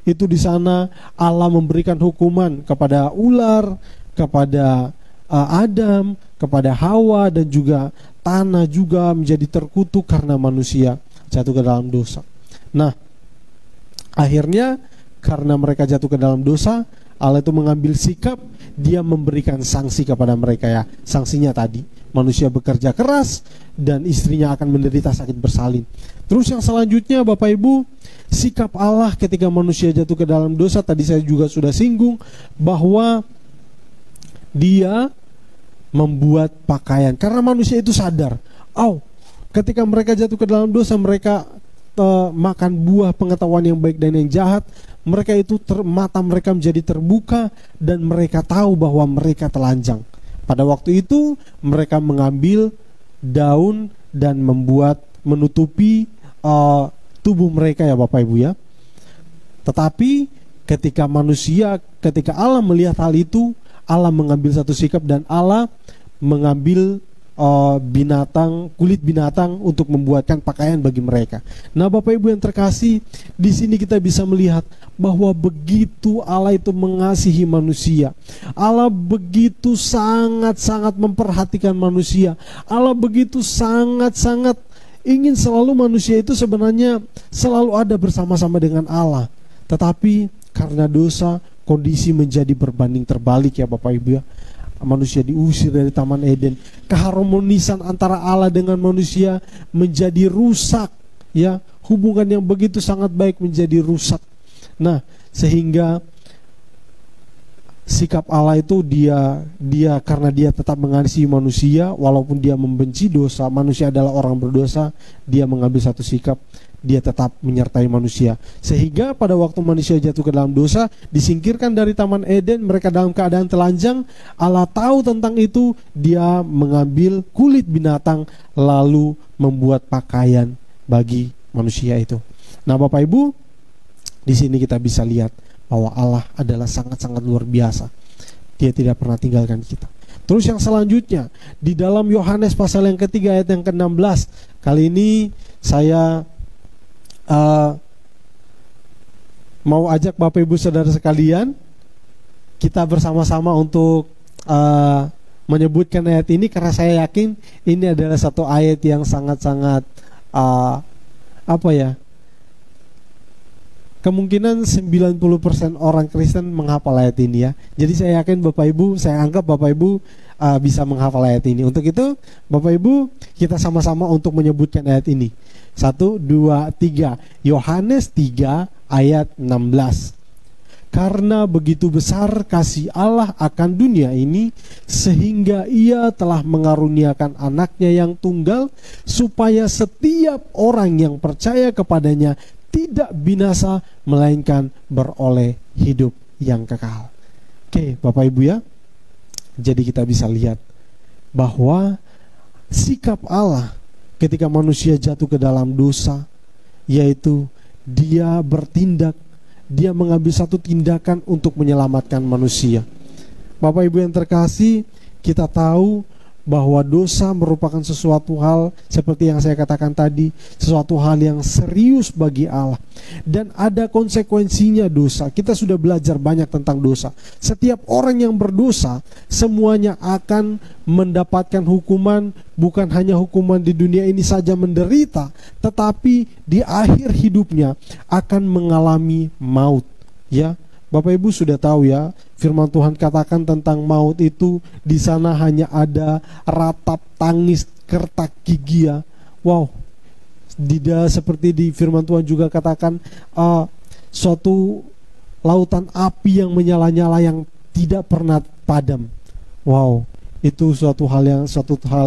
Itu di sana Allah memberikan hukuman kepada ular, kepada Adam, kepada Hawa, dan juga tanah juga menjadi terkutuk karena manusia jatuh ke dalam dosa. Nah, akhirnya karena mereka jatuh ke dalam dosa, Allah itu mengambil sikap, dia memberikan sanksi kepada mereka, ya. Sanksinya tadi, manusia bekerja keras dan istrinya akan menderita sakit bersalin. Terus yang selanjutnya Bapak Ibu, sikap Allah ketika manusia jatuh ke dalam dosa, tadi saya juga sudah singgung bahwa dia membuat pakaian. Karena manusia itu sadar, ketika mereka jatuh ke dalam dosa, mereka makan buah pengetahuan yang baik dan yang jahat, mereka itu mata mereka menjadi terbuka dan mereka tahu bahwa mereka telanjang. Pada waktu itu mereka mengambil daun dan menutupi tubuh mereka, ya Bapak Ibu, ya. Tetapi ketika Allah melihat hal itu, Allah mengambil satu sikap dan Allah mengambil kulit binatang untuk membuatkan pakaian bagi mereka. Nah, Bapak Ibu yang terkasih, di sini kita bisa melihat bahwa begitu Allah itu mengasihi manusia, Allah begitu sangat-sangat memperhatikan manusia, Allah begitu sangat-sangat ingin selalu manusia itu sebenarnya selalu ada bersama-sama dengan Allah. Tetapi karena dosa, kondisi menjadi berbanding terbalik, ya Bapak Ibu, ya. Manusia diusir dari Taman Eden. Keharmonisan antara Allah dengan manusia menjadi rusak, ya. Hubungan yang begitu sangat baik menjadi rusak. Nah, sehingga sikap Allah itu dia karena dia tetap mengasihi manusia walaupun dia membenci dosa, manusia adalah orang berdosa, dia mengambil satu sikap, dia tetap menyertai manusia. Sehingga pada waktu manusia jatuh ke dalam dosa, disingkirkan dari Taman Eden, mereka dalam keadaan telanjang, Allah tahu tentang itu, dia mengambil kulit binatang lalu membuat pakaian bagi manusia itu. Nah, Bapak Ibu, di sini kita bisa lihat bahwa Allah adalah sangat-sangat luar biasa. Dia tidak pernah tinggalkan kita. Terus yang selanjutnya, di dalam Yohanes pasal yang ketiga ayat yang ke-16, kali ini saya mau ajak Bapak Ibu Saudara sekalian, kita bersama-sama untuk menyebutkan ayat ini, karena saya yakin ini adalah satu ayat yang sangat-sangat kemungkinan 90% orang Kristen menghafal ayat ini, ya. Jadi saya yakin Bapak Ibu, saya anggap Bapak Ibu bisa menghafal ayat ini. Untuk itu Bapak Ibu, kita sama-sama untuk menyebutkan ayat ini. 1, 2, 3. Yohanes 3 ayat 16. Karena begitu besar kasih Allah akan dunia ini, sehingga ia telah mengaruniakan anaknya yang tunggal, supaya setiap orang yang percaya kepadanya tidak binasa, melainkan beroleh hidup yang kekal. Oke, Bapak Ibu, ya. Jadi kita bisa lihat bahwa sikap Allah ketika manusia jatuh ke dalam dosa, yaitu dia bertindak, dia mengambil satu tindakan untuk menyelamatkan manusia. Bapak Ibu yang terkasih, kita tahu bahwa dosa merupakan sesuatu hal seperti yang saya katakan tadi, sesuatu hal yang serius bagi Allah, dan ada konsekuensinya dosa. Kita sudah belajar banyak tentang dosa. Setiap orang yang berdosa semuanya akan mendapatkan hukuman, bukan hanya hukuman di dunia ini saja menderita, tetapi di akhir hidupnya akan mengalami maut, ya. Bapak Ibu sudah tahu ya, firman Tuhan katakan tentang maut itu di sana hanya ada ratap tangis kertak gigi ya. Wow. Seperti di firman Tuhan juga katakan suatu lautan api yang menyala-nyala yang tidak pernah padam. Wow, itu suatu hal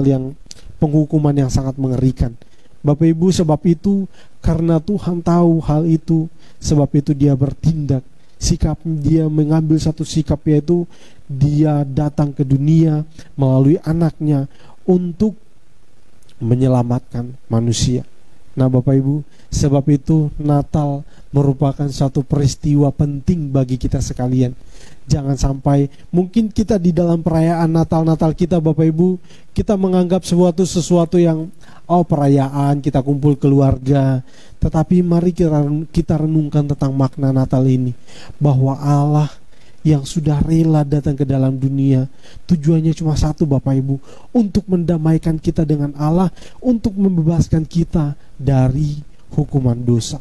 yang penghukuman yang sangat mengerikan. Bapak Ibu, sebab itu karena Tuhan tahu hal itu, sebab itu dia bertindak. Dia mengambil satu sikap, yaitu dia datang ke dunia melalui anaknya untuk menyelamatkan manusia. Nah Bapak Ibu, sebab itu Natal merupakan satu peristiwa penting bagi kita sekalian. Jangan sampai mungkin kita di dalam perayaan Natal kita Bapak Ibu, kita menganggap sesuatu yang perayaan, kita kumpul keluarga. Tetapi mari kita renungkan tentang makna Natal ini, bahwa Allah yang sudah rela datang ke dalam dunia, tujuannya cuma satu Bapak Ibu, untuk mendamaikan kita dengan Allah, untuk membebaskan kita dari hukuman dosa.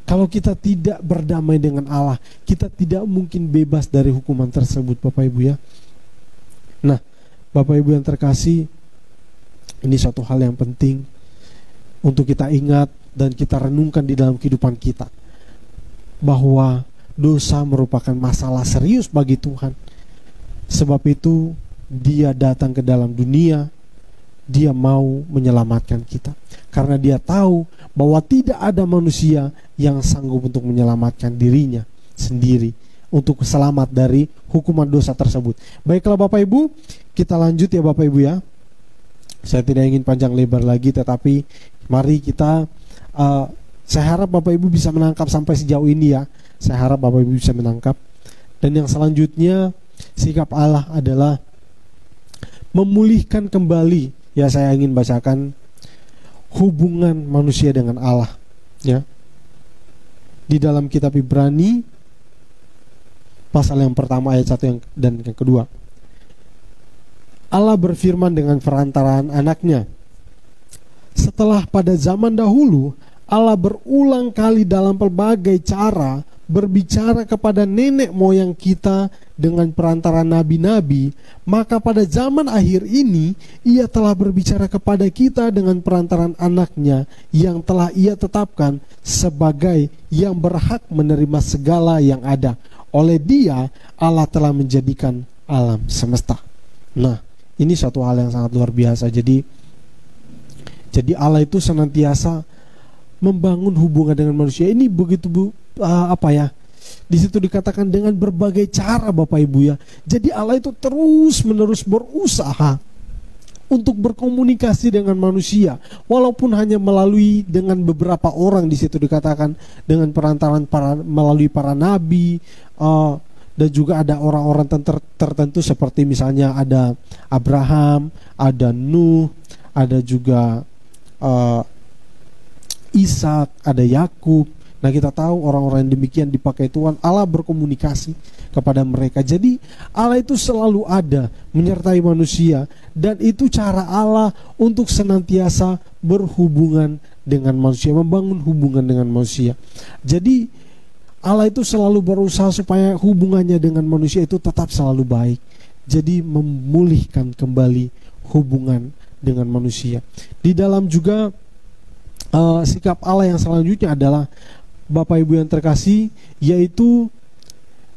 Kalau kita tidak berdamai dengan Allah, kita tidak mungkin bebas dari hukuman tersebut Bapak Ibu ya. Nah Bapak Ibu yang terkasih, ini suatu hal yang penting untuk kita ingat dan kita renungkan di dalam kehidupan kita, bahwa dosa merupakan masalah serius bagi Tuhan. Sebab itu dia datang ke dalam dunia, dia mau menyelamatkan kita, karena dia tahu bahwa tidak ada manusia yang sanggup untuk menyelamatkan dirinya sendiri untuk selamat dari hukuman dosa tersebut. Baiklah Bapak Ibu, kita lanjut ya Bapak Ibu ya. Saya tidak ingin panjang lebar lagi, tetapi mari kita saya harap Bapak Ibu bisa menangkap sampai sejauh ini ya. Saya harap Bapak Ibu bisa menangkap. Dan yang selanjutnya, sikap Allah adalah memulihkan kembali. Ya, saya ingin bacakan hubungan manusia dengan Allah ya. Di dalam kitab Ibrani pasal yang pertama ayat 1 dan yang kedua. Allah berfirman dengan perantaraan anaknya. Setelah pada zaman dahulu Allah berulang kali dalam pelbagai cara berbicara kepada nenek moyang kita dengan perantara nabi-nabi, maka pada zaman akhir ini ia telah berbicara kepada kita dengan perantaran anaknya yang telah ia tetapkan sebagai yang berhak menerima segala yang ada. Oleh dia Allah telah menjadikan alam semesta. Nah, ini suatu hal yang sangat luar biasa. Jadi Allah itu senantiasa membangun hubungan dengan manusia. Ini begitu di situ dikatakan dengan berbagai cara Bapak Ibu ya. Jadi Allah itu terus menerus berusaha untuk berkomunikasi dengan manusia, walaupun hanya melalui dengan beberapa orang. Di situ dikatakan dengan perantaran melalui para nabi, dan juga ada orang-orang tertentu seperti misalnya ada Abraham, ada Nuh, ada juga Ishak, ada Yakub. Nah, kita tahu orang-orang yang demikian dipakai Tuhan. Allah berkomunikasi kepada mereka. Jadi Allah itu selalu ada menyertai manusia, dan itu cara Allah untuk senantiasa berhubungan dengan manusia, membangun hubungan dengan manusia. Jadi Allah itu selalu berusaha supaya hubungannya dengan manusia itu tetap selalu baik. Jadi memulihkan kembali hubungan dengan manusia. Di dalam juga sikap Allah yang selanjutnya adalah, Bapak Ibu yang terkasih, yaitu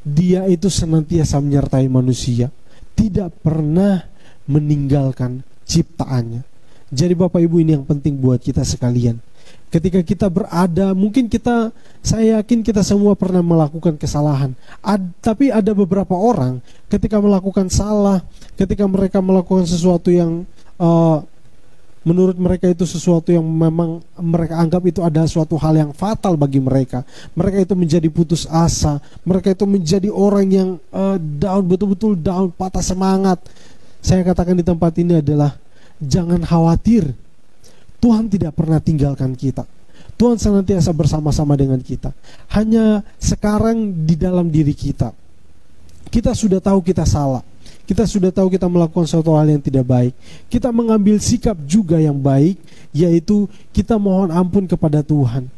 dia itu senantiasa menyertai manusia, tidak pernah meninggalkan ciptaannya. Jadi Bapak Ibu, ini yang penting buat kita sekalian. Ketika kita berada, mungkin saya yakin kita semua pernah melakukan kesalahan. Tapi ada beberapa orang ketika melakukan salah, ketika mereka melakukan sesuatu yang menurut mereka itu sesuatu yang memang mereka anggap itu ada suatu hal yang fatal bagi mereka. Mereka itu menjadi putus asa. Mereka itu menjadi orang yang down, betul-betul down, patah semangat. Saya katakan di tempat ini adalah, jangan khawatir. Tuhan tidak pernah tinggalkan kita. Tuhan senantiasa bersama-sama dengan kita. Hanya sekarang di dalam diri kita, kita sudah tahu kita salah. Kita sudah tahu kita melakukan suatu hal yang tidak baik. Kita mengambil sikap juga yang baik, yaitu kita mohon ampun kepada Tuhan.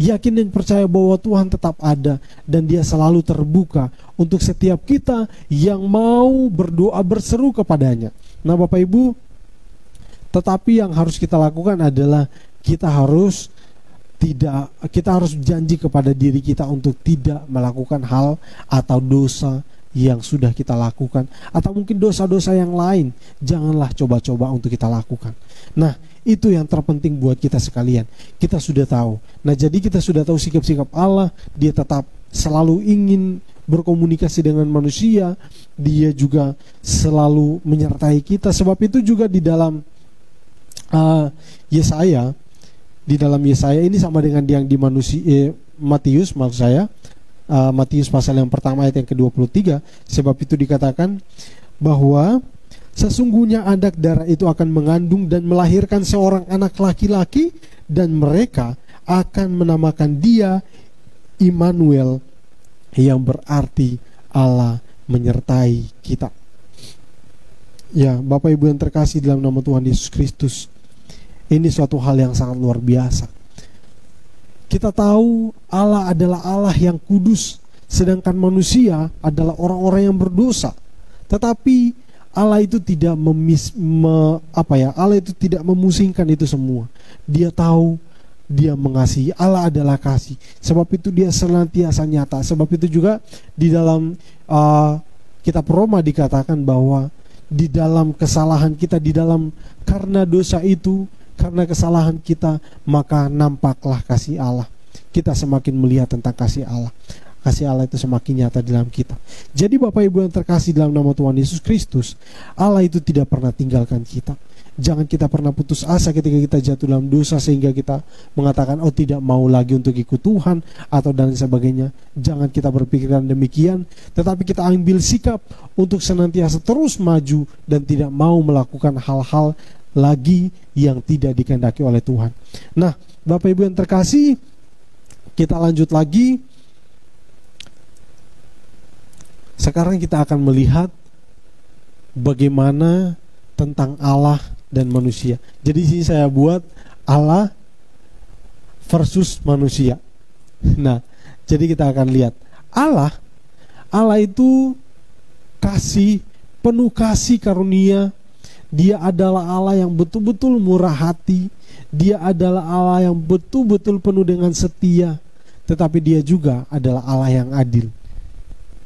Yakin dan percaya bahwa Tuhan tetap ada dan Dia selalu terbuka untuk setiap kita yang mau berdoa berseru kepadanya. Nah Bapak Ibu, tetapi yang harus kita lakukan adalah kita harus janji kepada diri kita untuk tidak melakukan hal atau dosa yang sudah kita lakukan, atau mungkin dosa-dosa yang lain. Janganlah coba-coba untuk kita lakukan. Nah, itu yang terpenting buat kita sekalian. Kita sudah tahu. Nah, jadi kita sudah tahu sikap-sikap Allah. Dia tetap selalu ingin berkomunikasi dengan manusia. Dia juga selalu menyertai kita. Sebab itu juga di dalam Yesaya, ini sama dengan yang di Matius, maksud saya Matius pasal yang pertama ayat yang ke-23. Sebab itu dikatakan bahwa sesungguhnya anak darah itu akan mengandung dan melahirkan seorang anak laki-laki, dan mereka akan menamakan dia Immanuel, yang berarti Allah menyertai kita. Ya, Bapak Ibu yang terkasih dalam nama Tuhan Yesus Kristus, ini suatu hal yang sangat luar biasa. Kita tahu Allah adalah Allah yang kudus, sedangkan manusia adalah orang-orang yang berdosa. Tetapi Allah itu tidak Allah itu tidak memusingkan itu semua. Dia tahu, Dia mengasihi. Allah adalah kasih. Sebab itu Dia senantiasa nyata. Sebab itu juga di dalam kitab Roma dikatakan bahwa di dalam kesalahan kita, karena dosa itu, karena kesalahan kita, maka nampaklah kasih Allah. Kita semakin melihat tentang kasih Allah. Kasih Allah itu semakin nyata dalam kita. Jadi Bapak Ibu yang terkasih dalam nama Tuhan Yesus Kristus, Allah itu tidak pernah tinggalkan kita. Jangan kita pernah putus asa ketika kita jatuh dalam dosa sehingga kita mengatakan, oh tidak mau lagi untuk ikut Tuhan atau dan sebagainya. Jangan kita berpikiran demikian, tetapi kita ambil sikap untuk senantiasa terus maju dan tidak mau melakukan hal-hal lagi yang tidak dikehendaki oleh Tuhan. Nah, Bapak Ibu yang terkasih, kita lanjut lagi. Sekarang kita akan melihat bagaimana tentang Allah dan manusia. Jadi di sini saya buat Allah versus manusia. Nah, jadi kita akan lihat Allah itu kasih, penuh kasih karunia. Dia adalah Allah yang betul-betul murah hati. Dia adalah Allah yang betul-betul penuh dengan setia. Tetapi Dia juga adalah Allah yang adil.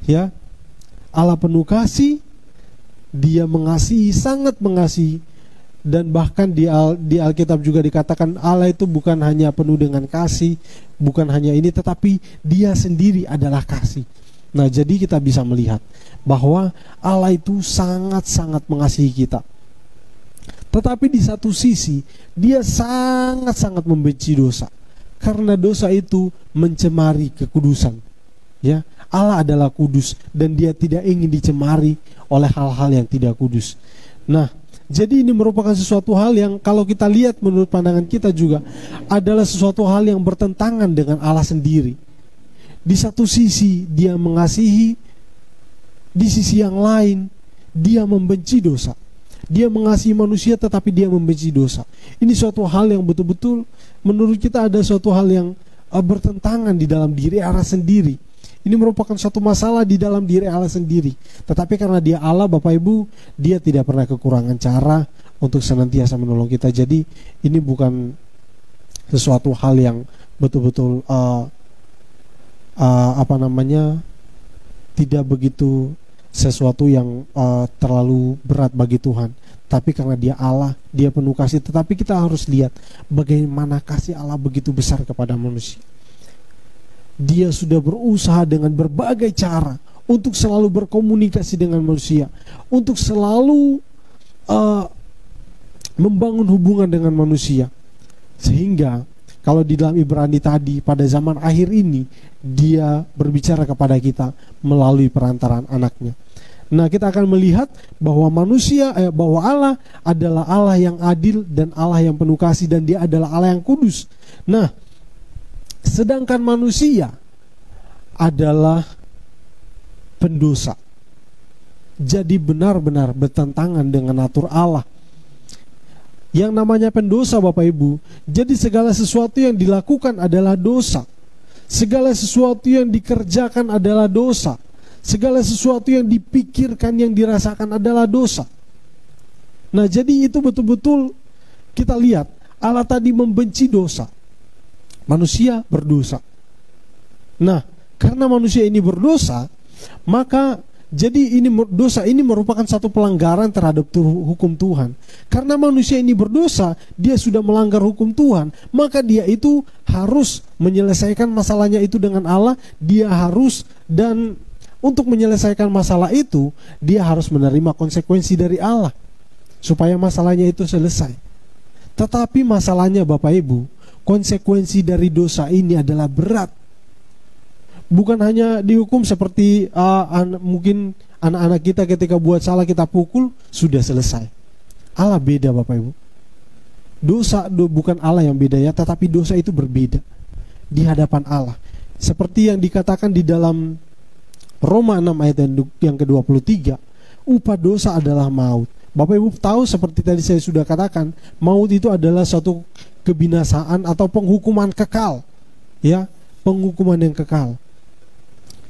Ya, Allah penuh kasih. Dia mengasihi, sangat mengasihi. Dan bahkan di Alkitab juga dikatakan Allah itu bukan hanya penuh dengan kasih, bukan hanya ini, tetapi Dia sendiri adalah kasih. Nah, jadi kita bisa melihat bahwa Allah itu sangat-sangat mengasihi kita. Tetapi di satu sisi Dia sangat-sangat membenci dosa, karena dosa itu mencemari kekudusan. Ya, Allah adalah kudus dan Dia tidak ingin dicemari oleh hal-hal yang tidak kudus. Nah, jadi ini merupakan sesuatu hal yang kalau kita lihat menurut pandangan kita juga adalah sesuatu hal yang bertentangan dengan Allah sendiri. Di satu sisi Dia mengasihi, di sisi yang lain Dia membenci dosa. Dia mengasihi manusia tetapi Dia membenci dosa. Ini suatu hal yang betul-betul menurut kita ada suatu hal yang bertentangan di dalam diri Allah sendiri. Ini merupakan suatu masalah di dalam diri Allah sendiri. Tetapi karena Dia Allah, Bapak Ibu, Dia tidak pernah kekurangan cara untuk senantiasa menolong kita. Jadi ini bukan sesuatu hal yang betul-betul tidak begitu sesuatu yang terlalu berat bagi Tuhan. Tapi karena Dia Allah, Dia penuh kasih. Tetapi kita harus lihat bagaimana kasih Allah begitu besar kepada manusia. Dia sudah berusaha dengan berbagai cara untuk selalu berkomunikasi dengan manusia, untuk selalu membangun hubungan dengan manusia. Sehingga kalau di dalam Ibrani tadi, pada zaman akhir ini Dia berbicara kepada kita melalui perantaraan anaknya. Nah, kita akan melihat bahwa bahwa Allah adalah Allah yang adil dan Allah yang penuh kasih, dan Dia adalah Allah yang kudus. Nah, sedangkan manusia adalah pendosa. Jadi benar-benar bertentangan dengan natur Allah. yang namanya pendosa Bapak Ibu. Jadi segala sesuatu yang dilakukan adalah dosa. Segala sesuatu yang dikerjakan adalah dosa. Segala sesuatu yang dipikirkan, yang dirasakan adalah dosa. Nah, jadi itu betul-betul kita lihat Allah tadi membenci dosa. Manusia berdosa. Nah, karena manusia ini berdosa, maka jadi dosa ini merupakan satu pelanggaran terhadap hukum Tuhan. Karena manusia ini berdosa, dia sudah melanggar hukum Tuhan, maka dia itu harus menyelesaikan masalahnya itu dengan Allah. Dia harus, dan untuk menyelesaikan masalah itu, dia harus menerima konsekuensi dari Allah supaya masalahnya itu selesai. Tetapi masalahnya Bapak Ibu, konsekuensi dari dosa ini adalah berat. Bukan hanya dihukum seperti mungkin anak-anak kita ketika buat salah kita pukul, sudah selesai. Allah beda Bapak Ibu. Dosa bukan Allah yang beda ya, tetapi dosa itu berbeda di hadapan Allah. Seperti yang dikatakan di dalam Roma 6 ayat yang ke-23, upah dosa adalah maut. Bapak Ibu tahu, seperti tadi saya sudah katakan, maut itu adalah suatu kebinasaan atau penghukuman kekal. Ya, penghukuman yang kekal.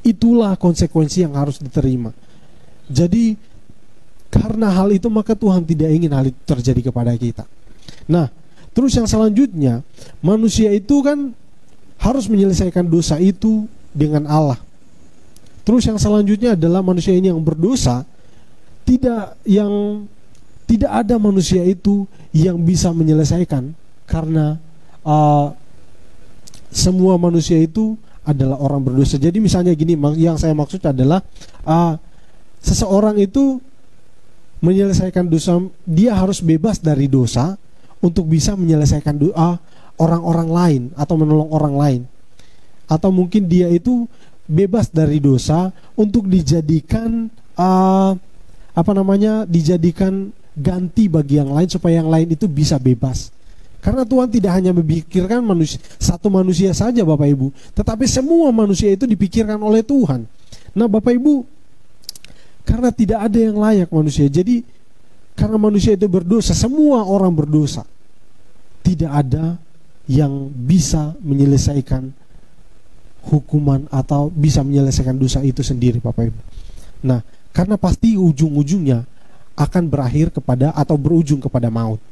Itulah konsekuensi yang harus diterima. Jadi karena hal itu maka Tuhan tidak ingin hal itu terjadi kepada kita. Nah, terus yang selanjutnya, manusia itu kan harus menyelesaikan dosa itu dengan Allah. Terus yang selanjutnya adalah manusia ini yang berdosa, tidak ada manusia itu yang bisa menyelesaikan, karena semua manusia itu adalah orang berdosa. Jadi misalnya gini, yang saya maksud adalah seseorang itu menyelesaikan dosa, dia harus bebas dari dosa untuk bisa menyelesaikan orang-orang lain atau menolong orang lain. Atau mungkin dia itu bebas dari dosa untuk dijadikan dijadikan ganti bagi yang lain supaya yang lain itu bisa bebas. Karena Tuhan tidak hanya memikirkan satu manusia saja Bapak Ibu, tetapi semua manusia itu dipikirkan oleh Tuhan. Nah Bapak Ibu, karena tidak ada yang layak manusia, jadi karena manusia itu berdosa, semua orang berdosa, tidak ada yang bisa menyelesaikan hukuman atau bisa menyelesaikan dosa itu sendiri Bapak Ibu. Nah, karena pasti ujung-ujungnya akan berakhir kepada atau berujung kepada maut.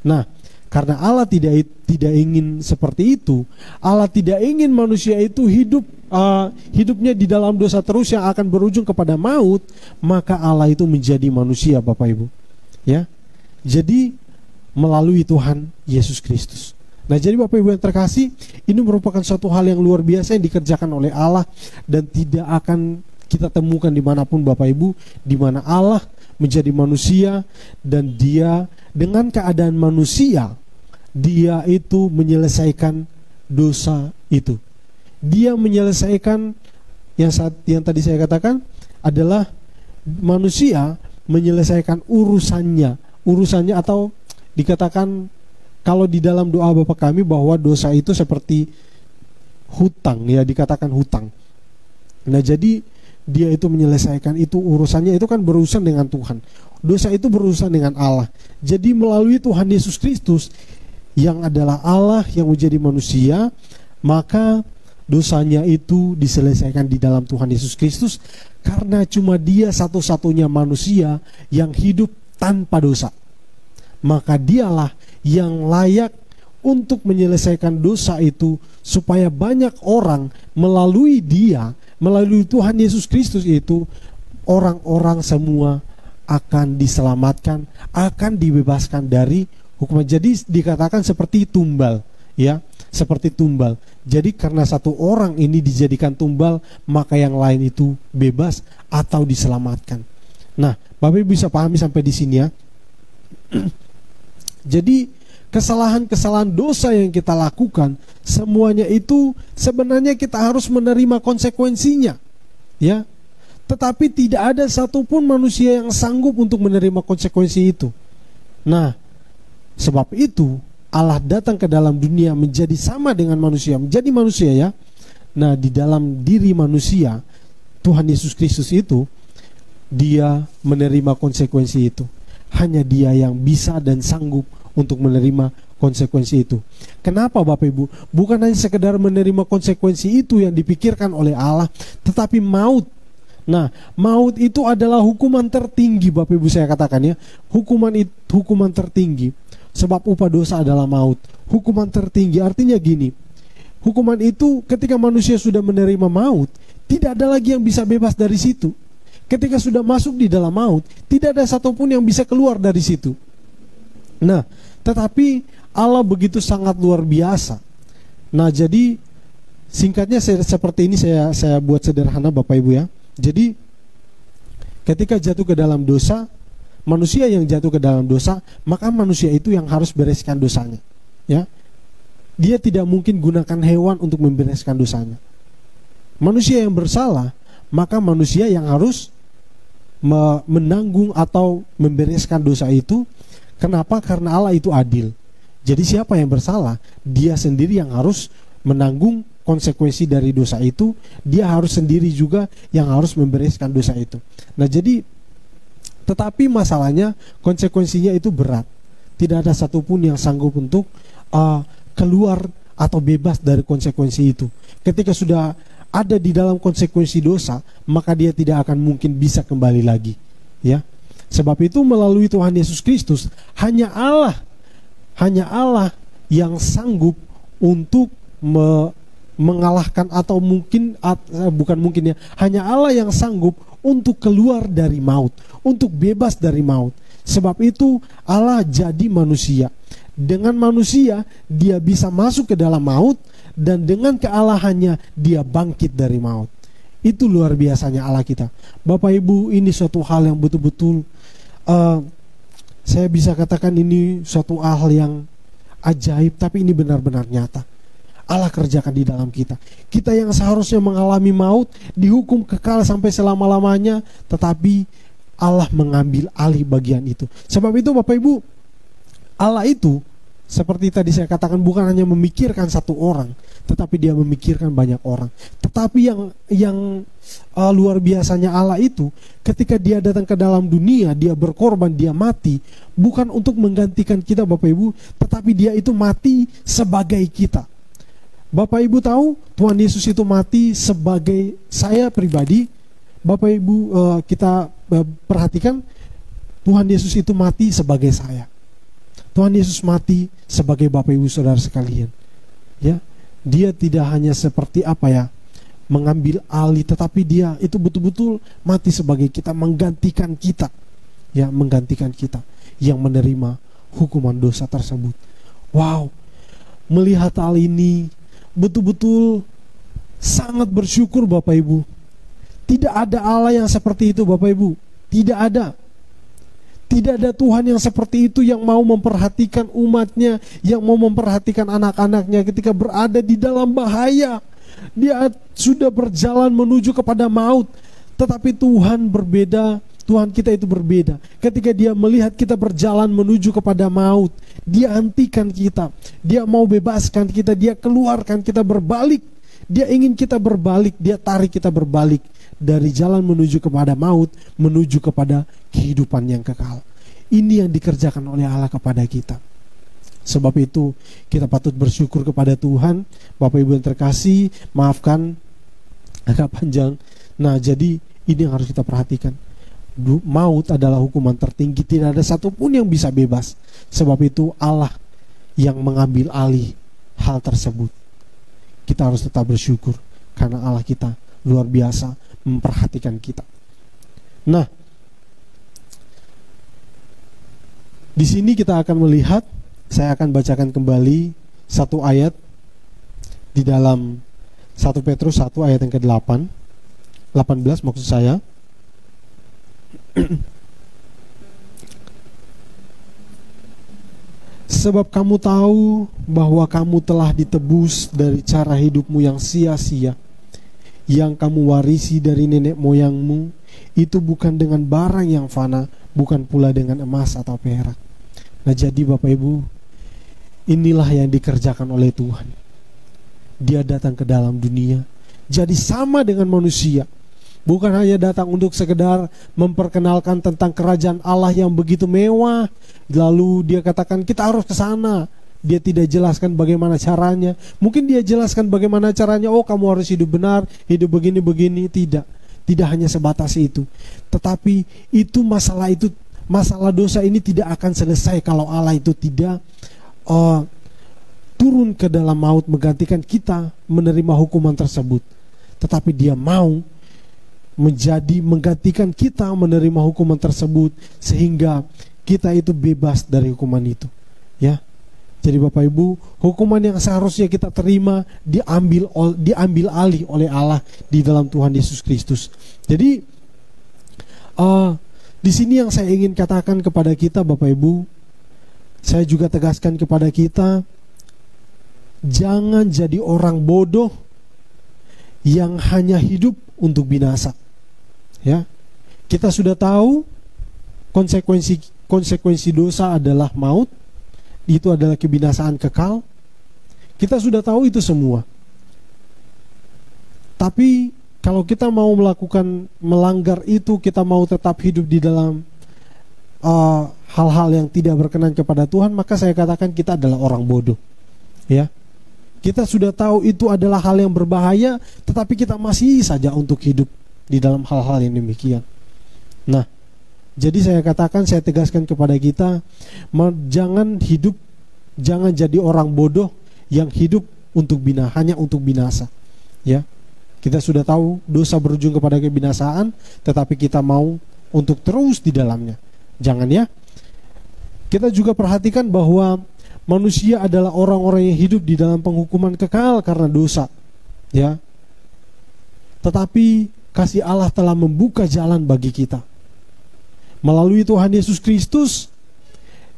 Nah, karena Allah tidak ingin seperti itu, Allah tidak ingin manusia itu hidupnya di dalam dosa terus yang akan berujung kepada maut, maka Allah itu menjadi manusia Bapak Ibu. Ya. Jadi melalui Tuhan Yesus Kristus. Nah, jadi Bapak Ibu yang terkasih, ini merupakan suatu hal yang luar biasa yang dikerjakan oleh Allah dan tidak akan kita temukan dimanapun Bapak Ibu, di mana Allah menjadi manusia dan dia dengan keadaan manusia, dia itu menyelesaikan dosa itu. Dia menyelesaikan yang tadi saya katakan adalah manusia menyelesaikan urusannya atau dikatakan kalau di dalam doa Bapa kami bahwa dosa itu seperti hutang, ya dikatakan hutang. Nah, jadi dia itu menyelesaikan itu urusannya itu kan berurusan dengan Tuhan. Dosa itu berurusan dengan Allah. Jadi melalui Tuhan Yesus Kristus yang adalah Allah yang menjadi manusia, maka dosanya itu diselesaikan di dalam Tuhan Yesus Kristus, karena cuma dia satu-satunya manusia yang hidup tanpa dosa. Maka dialah yang layak untuk menyelesaikan dosa itu, supaya banyak orang melalui dia, melalui Tuhan Yesus Kristus itu, orang-orang semua akan diselamatkan, akan dibebaskan dari hukuman. Jadi dikatakan seperti tumbal, ya, seperti tumbal. Jadi karena satu orang ini dijadikan tumbal, maka yang lain itu bebas atau diselamatkan. Nah, Bapak Ibu bisa pahami sampai di sini ya. Jadi kesalahan-kesalahan dosa yang kita lakukan, semuanya itu sebenarnya kita harus menerima konsekuensinya, ya. Tetapi tidak ada satupun manusia yang sanggup untuk menerima konsekuensi itu. Nah, sebab itu Allah datang ke dalam dunia menjadi sama dengan manusia, menjadi manusia ya. Nah, di dalam diri manusia, Tuhan Yesus Kristus itu, dia menerima konsekuensi itu. Hanya dia yang bisa dan sanggup untuk menerima konsekuensi itu. Kenapa Bapak Ibu? Bukan hanya sekedar menerima konsekuensi itu yang dipikirkan oleh Allah, tetapi maut. Nah, maut itu adalah hukuman tertinggi Bapak Ibu, saya katakan ya. Hukuman tertinggi. Sebab upah dosa adalah maut. Hukuman tertinggi artinya gini. Hukuman itu ketika manusia sudah menerima maut, tidak ada lagi yang bisa bebas dari situ. Ketika sudah masuk di dalam maut, tidak ada satupun yang bisa keluar dari situ. Nah, tetapi Allah begitu sangat luar biasa. Nah, jadi singkatnya seperti ini saya buat sederhana Bapak Ibu ya. Jadi ketika jatuh ke dalam dosa, manusia yang jatuh ke dalam dosa, maka manusia itu yang harus bereskan dosanya. Ya. Dia tidak mungkin gunakan hewan untuk membereskan dosanya. Manusia yang bersalah, maka manusia yang harus menanggung atau membereskan dosa itu. Kenapa? Karena Allah itu adil. Jadi siapa yang bersalah, dia sendiri yang harus menanggung konsekuensi dari dosa itu. Dia harus sendiri juga yang harus membereskan dosa itu. Nah jadi, tetapi masalahnya konsekuensinya itu berat. Tidak ada satupun yang sanggup untuk keluar atau bebas dari konsekuensi itu. Ketika sudah ada di dalam konsekuensi dosa, maka dia tidak akan mungkin bisa kembali lagi. Ya, sebab itu melalui Tuhan Yesus Kristus, hanya Allah yang sanggup untuk mengalahkan atau bukan mungkin ya, hanya Allah yang sanggup untuk keluar dari maut, untuk bebas dari maut. Sebab itu Allah jadi manusia. Dengan manusia dia bisa masuk ke dalam maut, dan dengan kealahannya dia bangkit dari maut. Itu luar biasanya Allah kita. Bapak Ibu, ini suatu hal yang betul-betul saya bisa katakan ini suatu hal yang ajaib, tapi ini benar-benar nyata. Allah kerjakan di dalam kita. Kita yang seharusnya mengalami maut, dihukum kekal sampai selama-lamanya, tetapi Allah mengambil alih bagian itu. Sebab itu Bapak Ibu, Allah itu seperti tadi saya katakan bukan hanya memikirkan satu orang, tetapi dia memikirkan banyak orang. Tetapi yang luar biasanya Allah itu, ketika dia datang ke dalam dunia, dia berkorban, dia mati, bukan untuk menggantikan kita Bapak Ibu, tetapi dia itu mati sebagai kita. Bapak Ibu tahu Tuhan Yesus itu mati sebagai saya pribadi. Bapak Ibu kita perhatikan, Tuhan Yesus itu mati sebagai saya. Tuhan Yesus mati sebagai Bapak Ibu Saudara sekalian. Ya, dia tidak hanya seperti mengambil alih, tetapi dia itu betul-betul mati sebagai kita, menggantikan kita. Ya, menggantikan kita yang menerima hukuman dosa tersebut. Wow, melihat hal ini betul-betul sangat bersyukur Bapak Ibu. Tidak ada Allah yang seperti itu Bapak Ibu. Tidak ada. Tidak ada Tuhan yang seperti itu, yang mau memperhatikan umatnya, yang mau memperhatikan anak-anaknya ketika berada di dalam bahaya. Dia sudah berjalan menuju kepada maut, tetapi Tuhan berbeda. Tuhan kita itu berbeda. Ketika dia melihat kita berjalan menuju kepada maut, dia hentikan kita. Dia mau bebaskan kita, dia keluarkan kita berbalik. Dia ingin kita berbalik, dia tarik kita berbalik dari jalan menuju kepada maut, menuju kepada kehidupan yang kekal. Ini yang dikerjakan oleh Allah kepada kita. Sebab itu kita patut bersyukur kepada Tuhan. Bapak Ibu yang terkasih, maafkan agak panjang. Nah, jadi ini yang harus kita perhatikan. Maut adalah hukuman tertinggi, tidak ada satupun yang bisa bebas. Sebab itu Allah yang mengambil alih hal tersebut. Kita harus tetap bersyukur karena Allah kita luar biasa memperhatikan kita. Nah, di sini kita akan melihat, saya akan bacakan kembali satu ayat di dalam 1 Petrus 1 ayat yang ke-8, 18 maksud saya. Sebab kamu tahu bahwa kamu telah ditebus dari cara hidupmu yang sia-sia, yang kamu warisi dari nenek moyangmu, itu bukan dengan barang yang fana, bukan pula dengan emas atau perak. Nah, jadi Bapak Ibu, inilah yang dikerjakan oleh Tuhan. Dia datang ke dalam dunia, jadi sama dengan manusia. bukan hanya datang untuk sekedar memperkenalkan tentang kerajaan Allah yang begitu mewah, lalu dia katakan kita harus ke sana. Dia tidak jelaskan bagaimana caranya. Mungkin dia jelaskan bagaimana caranya, oh kamu harus hidup benar, hidup begini-begini. Tidak hanya sebatas itu. Tetapi masalah dosa ini tidak akan selesai kalau Allah itu tidak turun ke dalam maut menggantikan kita menerima hukuman tersebut. Tetapi dia mau menggantikan kita menerima hukuman tersebut sehingga kita itu bebas dari hukuman itu. Ya. Jadi Bapak Ibu, hukuman yang seharusnya kita terima diambil alih oleh Allah di dalam Tuhan Yesus Kristus. Jadi di sini yang saya ingin katakan kepada kita Bapak Ibu, saya juga tegaskan kepada kita, jangan jadi orang bodoh yang hanya hidup untuk binasa. Ya, kita sudah tahu konsekuensi dosa adalah maut. Itu adalah kebinasaan kekal. Kita sudah tahu itu semua. Tapi kalau kita mau melanggar itu, kita mau tetap hidup di dalam hal-hal yang tidak berkenan kepada Tuhan, maka saya katakan kita adalah orang bodoh. Ya, kita sudah tahu itu adalah hal yang berbahaya, tetapi kita masih saja untuk hidup di dalam hal-hal yang demikian. Nah, jadi saya katakan, saya tegaskan kepada kita, jangan jadi orang bodoh yang hidup hanya untuk binasa. Ya, kita sudah tahu dosa berujung kepada kebinasaan, tetapi kita mau untuk terus di dalamnya. Jangan ya. Kita juga perhatikan bahwa manusia adalah orang-orang yang hidup di dalam penghukuman kekal karena dosa. Ya. Tetapi kasih Allah telah membuka jalan bagi kita. Melalui Tuhan Yesus Kristus,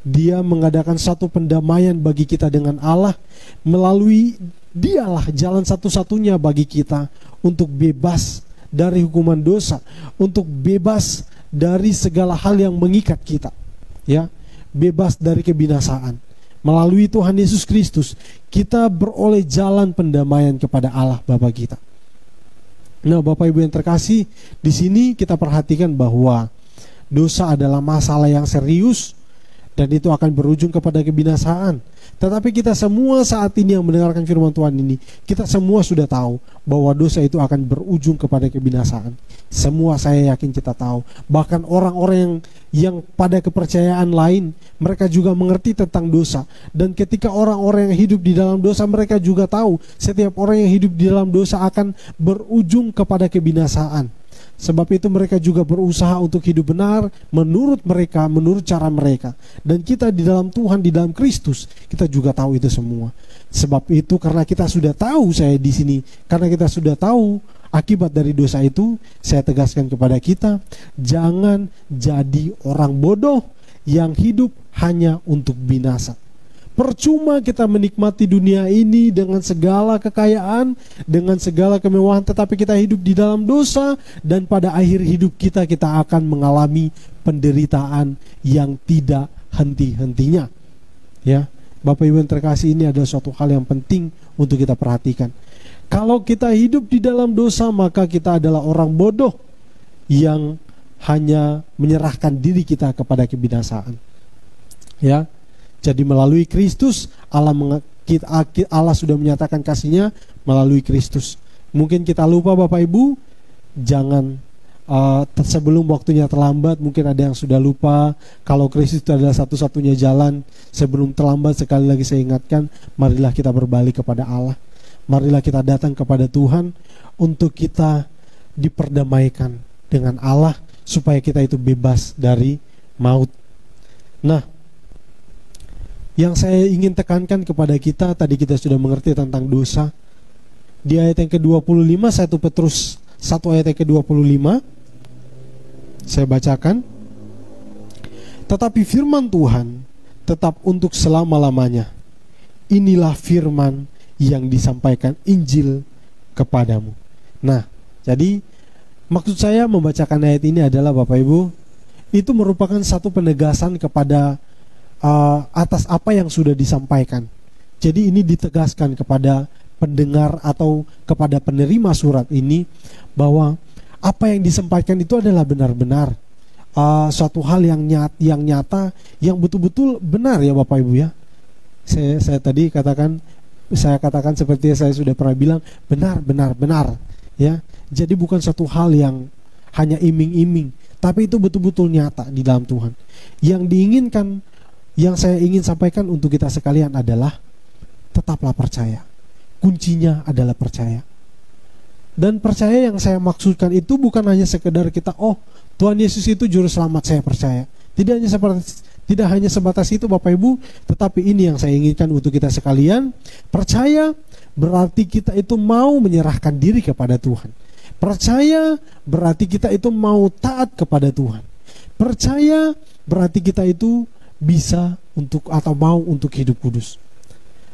Dia mengadakan satu pendamaian bagi kita dengan Allah. Melalui Dialah jalan satu-satunya bagi kita untuk bebas dari hukuman dosa, untuk bebas dari segala hal yang mengikat kita. Ya, bebas dari kebinasaan. Melalui Tuhan Yesus Kristus, kita beroleh jalan pendamaian kepada Allah Bapa kita. Nah, Bapak Ibu yang terkasih, di sini kita perhatikan bahwa dosa adalah masalah yang serius dan itu akan berujung kepada kebinasaan. Tetapi kita semua saat ini yang mendengarkan firman Tuhan ini, kita semua sudah tahu bahwa dosa itu akan berujung kepada kebinasaan. Semua, saya yakin kita tahu. Bahkan orang-orang yang pada kepercayaan lain, mereka juga mengerti tentang dosa. Dan ketika orang-orang yang hidup di dalam dosa, mereka juga tahu setiap orang yang hidup di dalam dosa akan berujung kepada kebinasaan. Sebab itu mereka juga berusaha untuk hidup benar menurut mereka, menurut cara mereka. Dan kita di dalam Tuhan, di dalam Kristus, kita juga tahu itu semua. Sebab itu karena kita sudah tahu, saya di sini, karena kita sudah tahu akibat dari dosa itu, saya tegaskan kepada kita, jangan jadi orang bodoh yang hidup hanya untuk binasa. Percuma kita menikmati dunia ini dengan segala kekayaan, dengan segala kemewahan, tetapi kita hidup di dalam dosa, dan pada akhir hidup kita akan mengalami penderitaan yang tidak henti-hentinya. Ya, Bapak Ibu yang terkasih, ini adalah suatu hal yang penting untuk kita perhatikan. Kalau kita hidup di dalam dosa, maka kita adalah orang bodoh yang hanya menyerahkan diri kita kepada kebinasaan. Ya. Jadi melalui Kristus Allah sudah menyatakan kasih-Nya melalui Kristus. Mungkin kita lupa Bapak Ibu, jangan sebelum waktunya terlambat. Mungkin ada yang sudah lupa kalau Kristus itu adalah satu-satunya jalan. Sebelum terlambat, sekali lagi saya ingatkan, marilah kita berbalik kepada Allah. Marilah kita datang kepada Tuhan untuk kita diperdamaikan dengan Allah supaya kita itu bebas dari maut. Nah, yang saya ingin tekankan kepada kita, tadi kita sudah mengerti tentang dosa. Di ayat yang ke-25, 1 Petrus 1 ayat yang ke-25, saya bacakan. Tetapi firman Tuhan tetap untuk selama-lamanya. Inilah firman yang disampaikan Injil kepadamu. Nah, jadi maksud saya membacakan ayat ini adalah Bapak Ibu, itu merupakan satu penegasan kepada atas apa yang sudah disampaikan. Jadi ini ditegaskan kepada pendengar atau kepada penerima surat ini bahwa apa yang disampaikan itu adalah benar-benar suatu hal yang nyata, yang betul-betul benar ya Bapak Ibu ya. Saya tadi katakan seperti saya sudah pernah bilang, benar ya. Jadi bukan satu hal yang hanya iming-iming, tapi itu betul-betul nyata di dalam Tuhan. Yang diinginkan, yang saya ingin sampaikan untuk kita sekalian adalah tetaplah percaya. Kuncinya adalah percaya. Dan percaya yang saya maksudkan itu bukan hanya sekedar kita, oh Tuhan Yesus itu juru selamat, saya percaya. Tidak hanya sebatas itu Bapak Ibu, tetapi ini yang saya inginkan untuk kita sekalian. Percaya berarti kita itu mau menyerahkan diri kepada Tuhan. Percaya berarti kita itu mau taat kepada Tuhan. Percaya berarti kita itu bisa untuk atau mau untuk hidup kudus.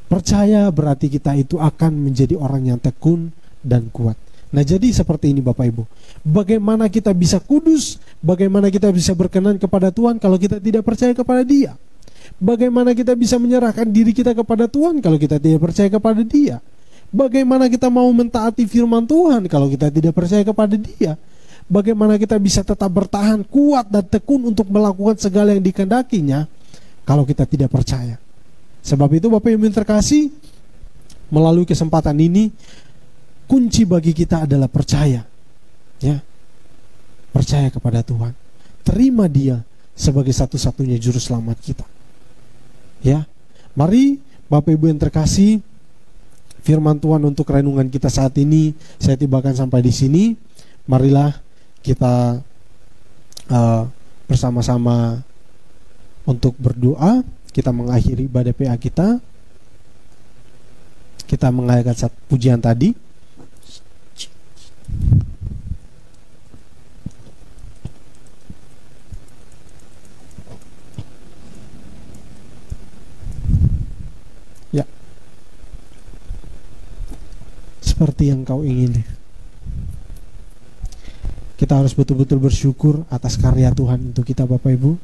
Percaya berarti kita itu akan menjadi orang yang tekun dan kuat. Nah jadi seperti ini Bapak Ibu, bagaimana kita bisa kudus, bagaimana kita bisa berkenan kepada Tuhan kalau kita tidak percaya kepada Dia? Bagaimana kita bisa menyerahkan diri kita kepada Tuhan kalau kita tidak percaya kepada Dia? Bagaimana kita mau mentaati firman Tuhan kalau kita tidak percaya kepada Dia? Bagaimana kita bisa tetap bertahan kuat dan tekun untuk melakukan segala yang dikehendakinya kalau kita tidak percaya? Sebab itu Bapak Ibu yang terkasih, melalui kesempatan ini kunci bagi kita adalah percaya, ya, percaya kepada Tuhan, terima Dia sebagai satu-satunya juru selamat kita, ya. Mari Bapak Ibu yang terkasih, firman Tuhan untuk renungan kita saat ini saya tibakan sampai di sini. Marilah kita bersama-sama untuk berdoa. Kita mengakhiri ibadah PA kita. Kita mengakhiri pujian tadi. Ya, seperti yang kau ingini. Kita harus betul-betul bersyukur atas karya Tuhan untuk kita Bapak Ibu.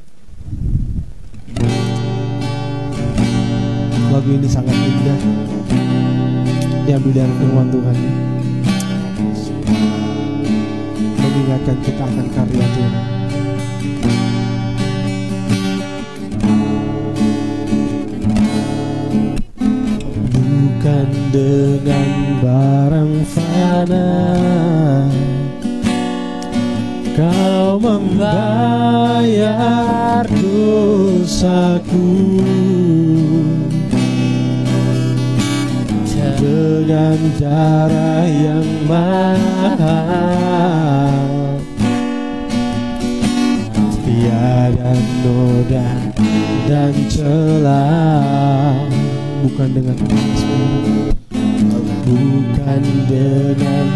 Lagu ini sangat indah, diambil dari firman Tuhan, mengingatkan kita akan karya Tuhan. Bukan dengan barang fana Kau membayar dosaku, dengan darah yang mahal, tiada noda dan celah. Bukan dengan emas perak, bukan dengan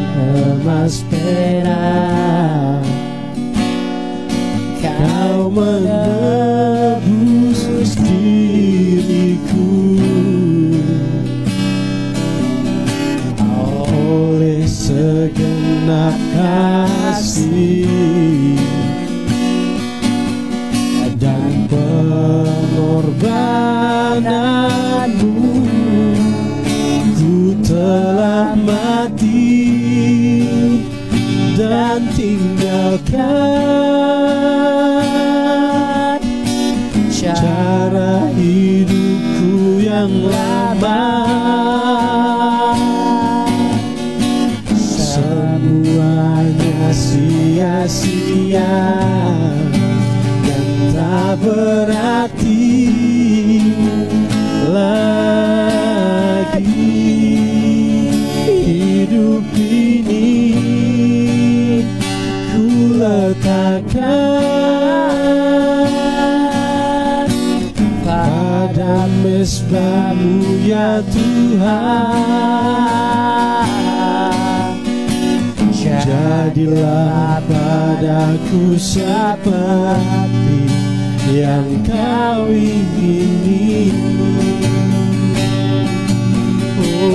emas perak, Kau menebus diriku. Oleh segenap kasih dan pengorbananmu, ku telah mati dan tinggalkan cara hidupku yang lama. Semuanya sia-sia dan tak berarti lagi. Hidup ini ku letakkan pada mezbah-Mu ya Tuhan. Jadilah padaku seperti yang Kau ingini.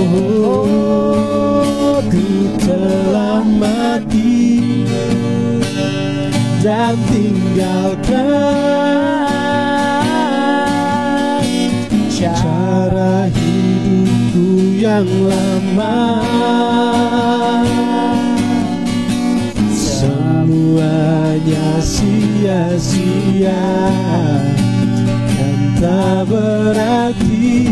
Oh, ku telah mati dan tinggalkan cara hidupku yang lama. yang tak berarti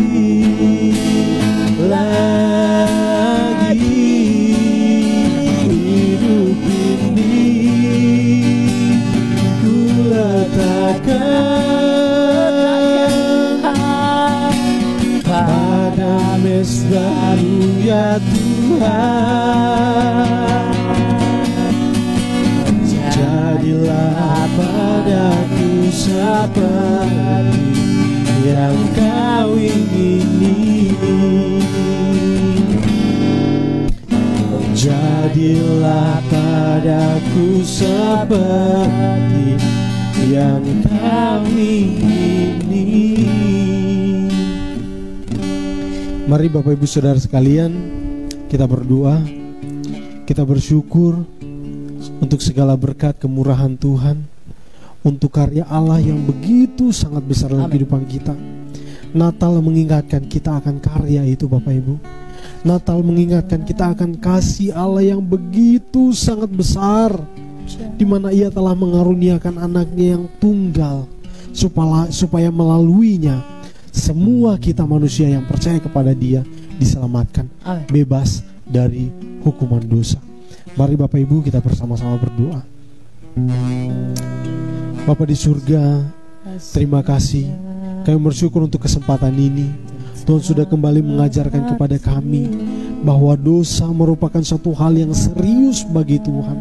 lagi. Hidup ini ku letakkan pada mesra-Mu ya Tuhan. Jadilah padaku seperti yang Kau ingini. Jadilah padaku seperti yang Kau ingini. Mari Bapak Ibu Saudara sekalian, kita berdoa, kita bersyukur untuk segala berkat kemurahan Tuhan, untuk karya Allah yang begitu sangat besar dalam kehidupan kita. Natal mengingatkan kita akan karya itu Bapak Ibu. Natal mengingatkan kita akan kasih Allah yang begitu sangat besar, di mana Ia telah mengaruniakan anaknya yang tunggal, supaya melaluinya semua kita manusia yang percaya kepada Dia diselamatkan, bebas dari hukuman dosa. Mari Bapak Ibu kita bersama-sama berdoa. Bapa di surga, terima kasih. Kami bersyukur untuk kesempatan ini. Tuhan sudah kembali mengajarkan kepada kami bahwa dosa merupakan satu hal yang serius bagi Tuhan.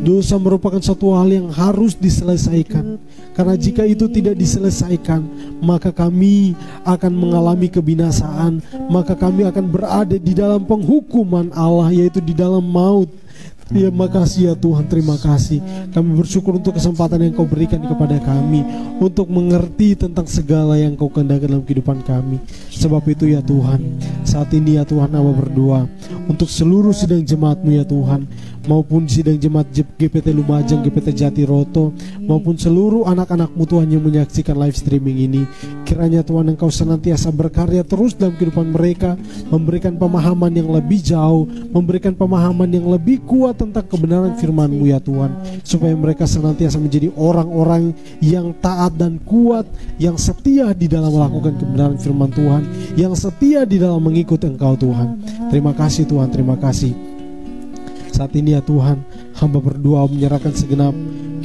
Dosa merupakan satu hal yang harus diselesaikan. Karena jika itu tidak diselesaikan, maka kami akan mengalami kebinasaan. Maka kami akan berada di dalam penghukuman Allah, yaitu di dalam maut. Terima kasih ya Tuhan, terima kasih. Kami bersyukur untuk kesempatan yang Kau berikan kepada kami untuk mengerti tentang segala yang Kau kehendaki dalam kehidupan kami. Sebab itu ya Tuhan, saat ini ya Tuhan, hamba berdoa untuk seluruh sidang jemaat-Mu ya Tuhan, maupun sidang jemaat GPT Lumajang, GPT Jatiroto, maupun seluruh anak-anak-Mu Tuhan yang menyaksikan live streaming ini. Kiranya Tuhan Engkau senantiasa berkarya terus dalam kehidupan mereka, memberikan pemahaman yang lebih jauh, memberikan pemahaman yang lebih kuat tentang kebenaran firman-Mu ya Tuhan, supaya mereka senantiasa menjadi orang-orang yang taat dan kuat, yang setia di dalam melakukan kebenaran firman Tuhan, yang setia di dalam mengikut Engkau Tuhan. Terima kasih Tuhan, terima kasih. Saat ini ya Tuhan, hamba berdoa menyerahkan segenap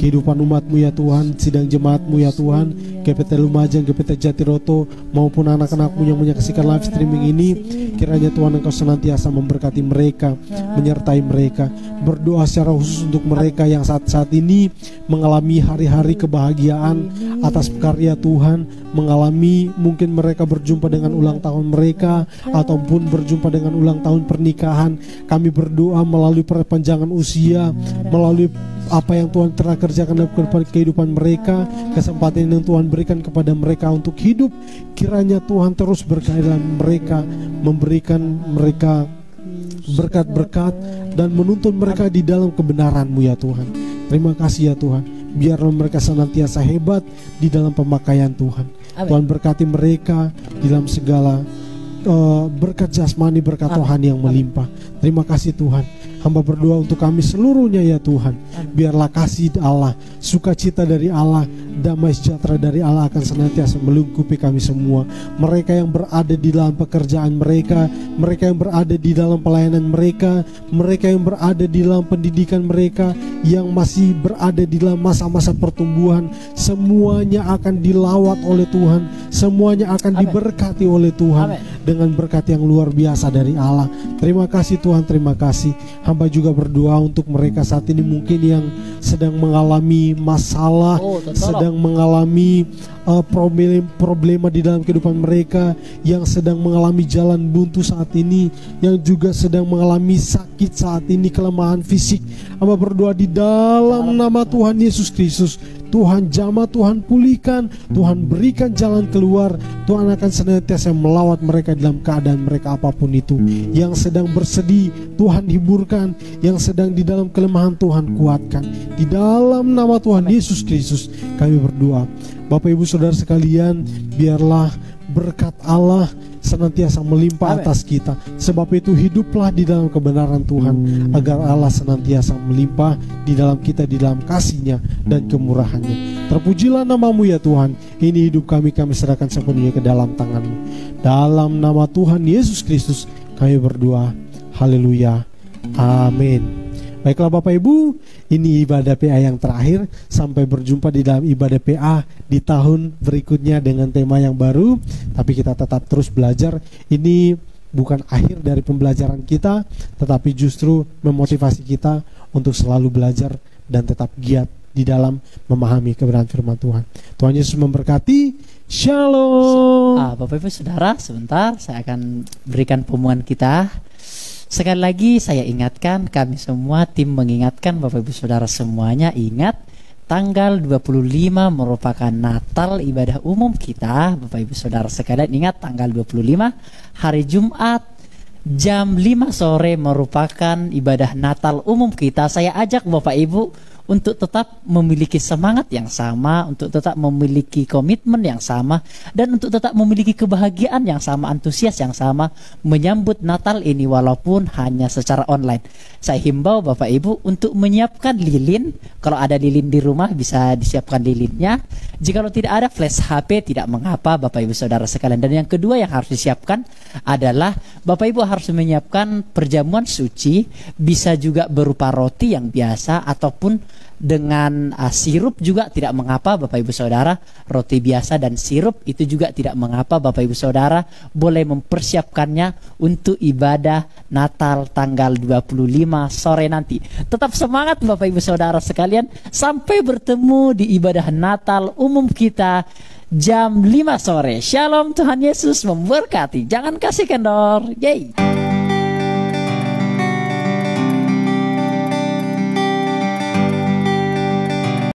kehidupan umat-Mu ya Tuhan, sidang jemaat-Mu ya Tuhan, GPT Lumajang, GPT Jatiroto, maupun anak-anak-Mu yang menyaksikan live streaming ini. Kiranya Tuhan Engkau senantiasa memberkati mereka, menyertai mereka. Berdoa secara khusus untuk mereka yang saat-saat ini mengalami hari-hari kebahagiaan atas karya Tuhan, mengalami mungkin mereka berjumpa dengan ulang tahun mereka, ataupun berjumpa dengan ulang tahun pernikahan. Kami berdoa melalui perpanjangan usia, melalui apa yang Tuhan telah kerjakan dalam kehidupan mereka, kesempatan yang Tuhan berikan kepada mereka untuk hidup. Kiranya Tuhan terus berkarya dalam mereka, memberikan mereka berkat-berkat dan menuntun mereka di dalam kebenaran-Mu ya Tuhan. Terima kasih ya Tuhan. Biarlah mereka senantiasa hebat di dalam pemakaian Tuhan. Tuhan berkati mereka di dalam segala berkat jasmani, berkat rohani yang melimpah. Terima kasih Tuhan. Hamba berdoa untuk kami seluruhnya ya Tuhan. Biarlah kasih Allah, sukacita dari Allah, damai sejahtera dari Allah akan senantiasa melingkupi kami semua. Mereka yang berada di dalam pekerjaan mereka, mereka yang berada di dalam pelayanan mereka, mereka yang berada di dalam pendidikan mereka, yang masih berada di dalam masa-masa pertumbuhan, semuanya akan dilawat oleh Tuhan, semuanya akan diberkati oleh Tuhan dengan berkat yang luar biasa dari Allah. Terima kasih Tuhan, terima kasih. Hamba juga berdoa untuk mereka saat ini mungkin yang sedang mengalami masalah, sedang mengalami problema di dalam kehidupan mereka, yang sedang mengalami jalan buntu saat ini, yang juga sedang mengalami sakit saat ini, kelemahan fisik. Hamba berdoa di dalam nama Tuhan Yesus Kristus, Tuhan jamah, Tuhan pulihkan, Tuhan berikan jalan keluar. Tuhan akan senantiasa melawat mereka dalam keadaan mereka apapun itu. Yang sedang bersedih, Tuhan hiburkan. Yang sedang di dalam kelemahan, Tuhan kuatkan. Di dalam nama Tuhan Yesus Kristus kami berdoa. Bapak Ibu Saudara sekalian, biarlah berkat Allah senantiasa melimpah Amin. atas kita. Sebab itu hiduplah di dalam kebenaran Tuhan, agar Allah senantiasa melimpah di dalam kita, di dalam kasih-Nya dan kemurahan-Nya. Terpujilah nama-Mu ya Tuhan. Ini hidup kami serahkan sepenuhnya ke dalam tangan-Mu. Dalam nama Tuhan Yesus Kristus kami berdoa. Haleluya. Amin. Baiklah Bapak Ibu, ini ibadah PA yang terakhir. Sampai berjumpa di dalam ibadah PA di tahun berikutnya dengan tema yang baru. Tapi kita tetap terus belajar. Ini bukan akhir dari pembelajaran kita, tetapi justru memotivasi kita untuk selalu belajar dan tetap giat di dalam memahami kebenaran firman Tuhan. Tuhan Yesus memberkati. Shalom. Bapak Ibu Saudara, sebentar saya akan berikan pengumuman kita. Sekali lagi saya ingatkan, kami semua tim mengingatkan Bapak Ibu Saudara semuanya, ingat tanggal 25 merupakan Natal ibadah umum kita. Bapak Ibu Saudara sekalian ingat, tanggal 25 hari Jumat jam 5 sore merupakan ibadah Natal umum kita. Saya ajak Bapak Ibu untuk tetap memiliki semangat yang sama, untuk tetap memiliki komitmen yang sama, dan untuk tetap memiliki kebahagiaan yang sama, antusias yang sama menyambut Natal ini walaupun hanya secara online. Saya himbau Bapak Ibu untuk menyiapkan lilin. Kalau ada lilin di rumah bisa disiapkan lilinnya. Jika tidak ada flash HP tidak mengapa Bapak Ibu Saudara sekalian. Dan yang kedua yang harus disiapkan adalah Bapak Ibu harus menyiapkan perjamuan suci, bisa juga berupa roti yang biasa ataupun dengan sirup juga tidak mengapa Bapak Ibu Saudara. Roti biasa dan sirup itu juga tidak mengapa Bapak Ibu Saudara. Boleh mempersiapkannya untuk ibadah Natal tanggal 25 sore nanti. Tetap semangat Bapak Ibu Saudara sekalian. Sampai bertemu di ibadah Natal umum kita jam 5 sore. Shalom, Tuhan Yesus memberkati. Jangan kasih kendor. Yeay.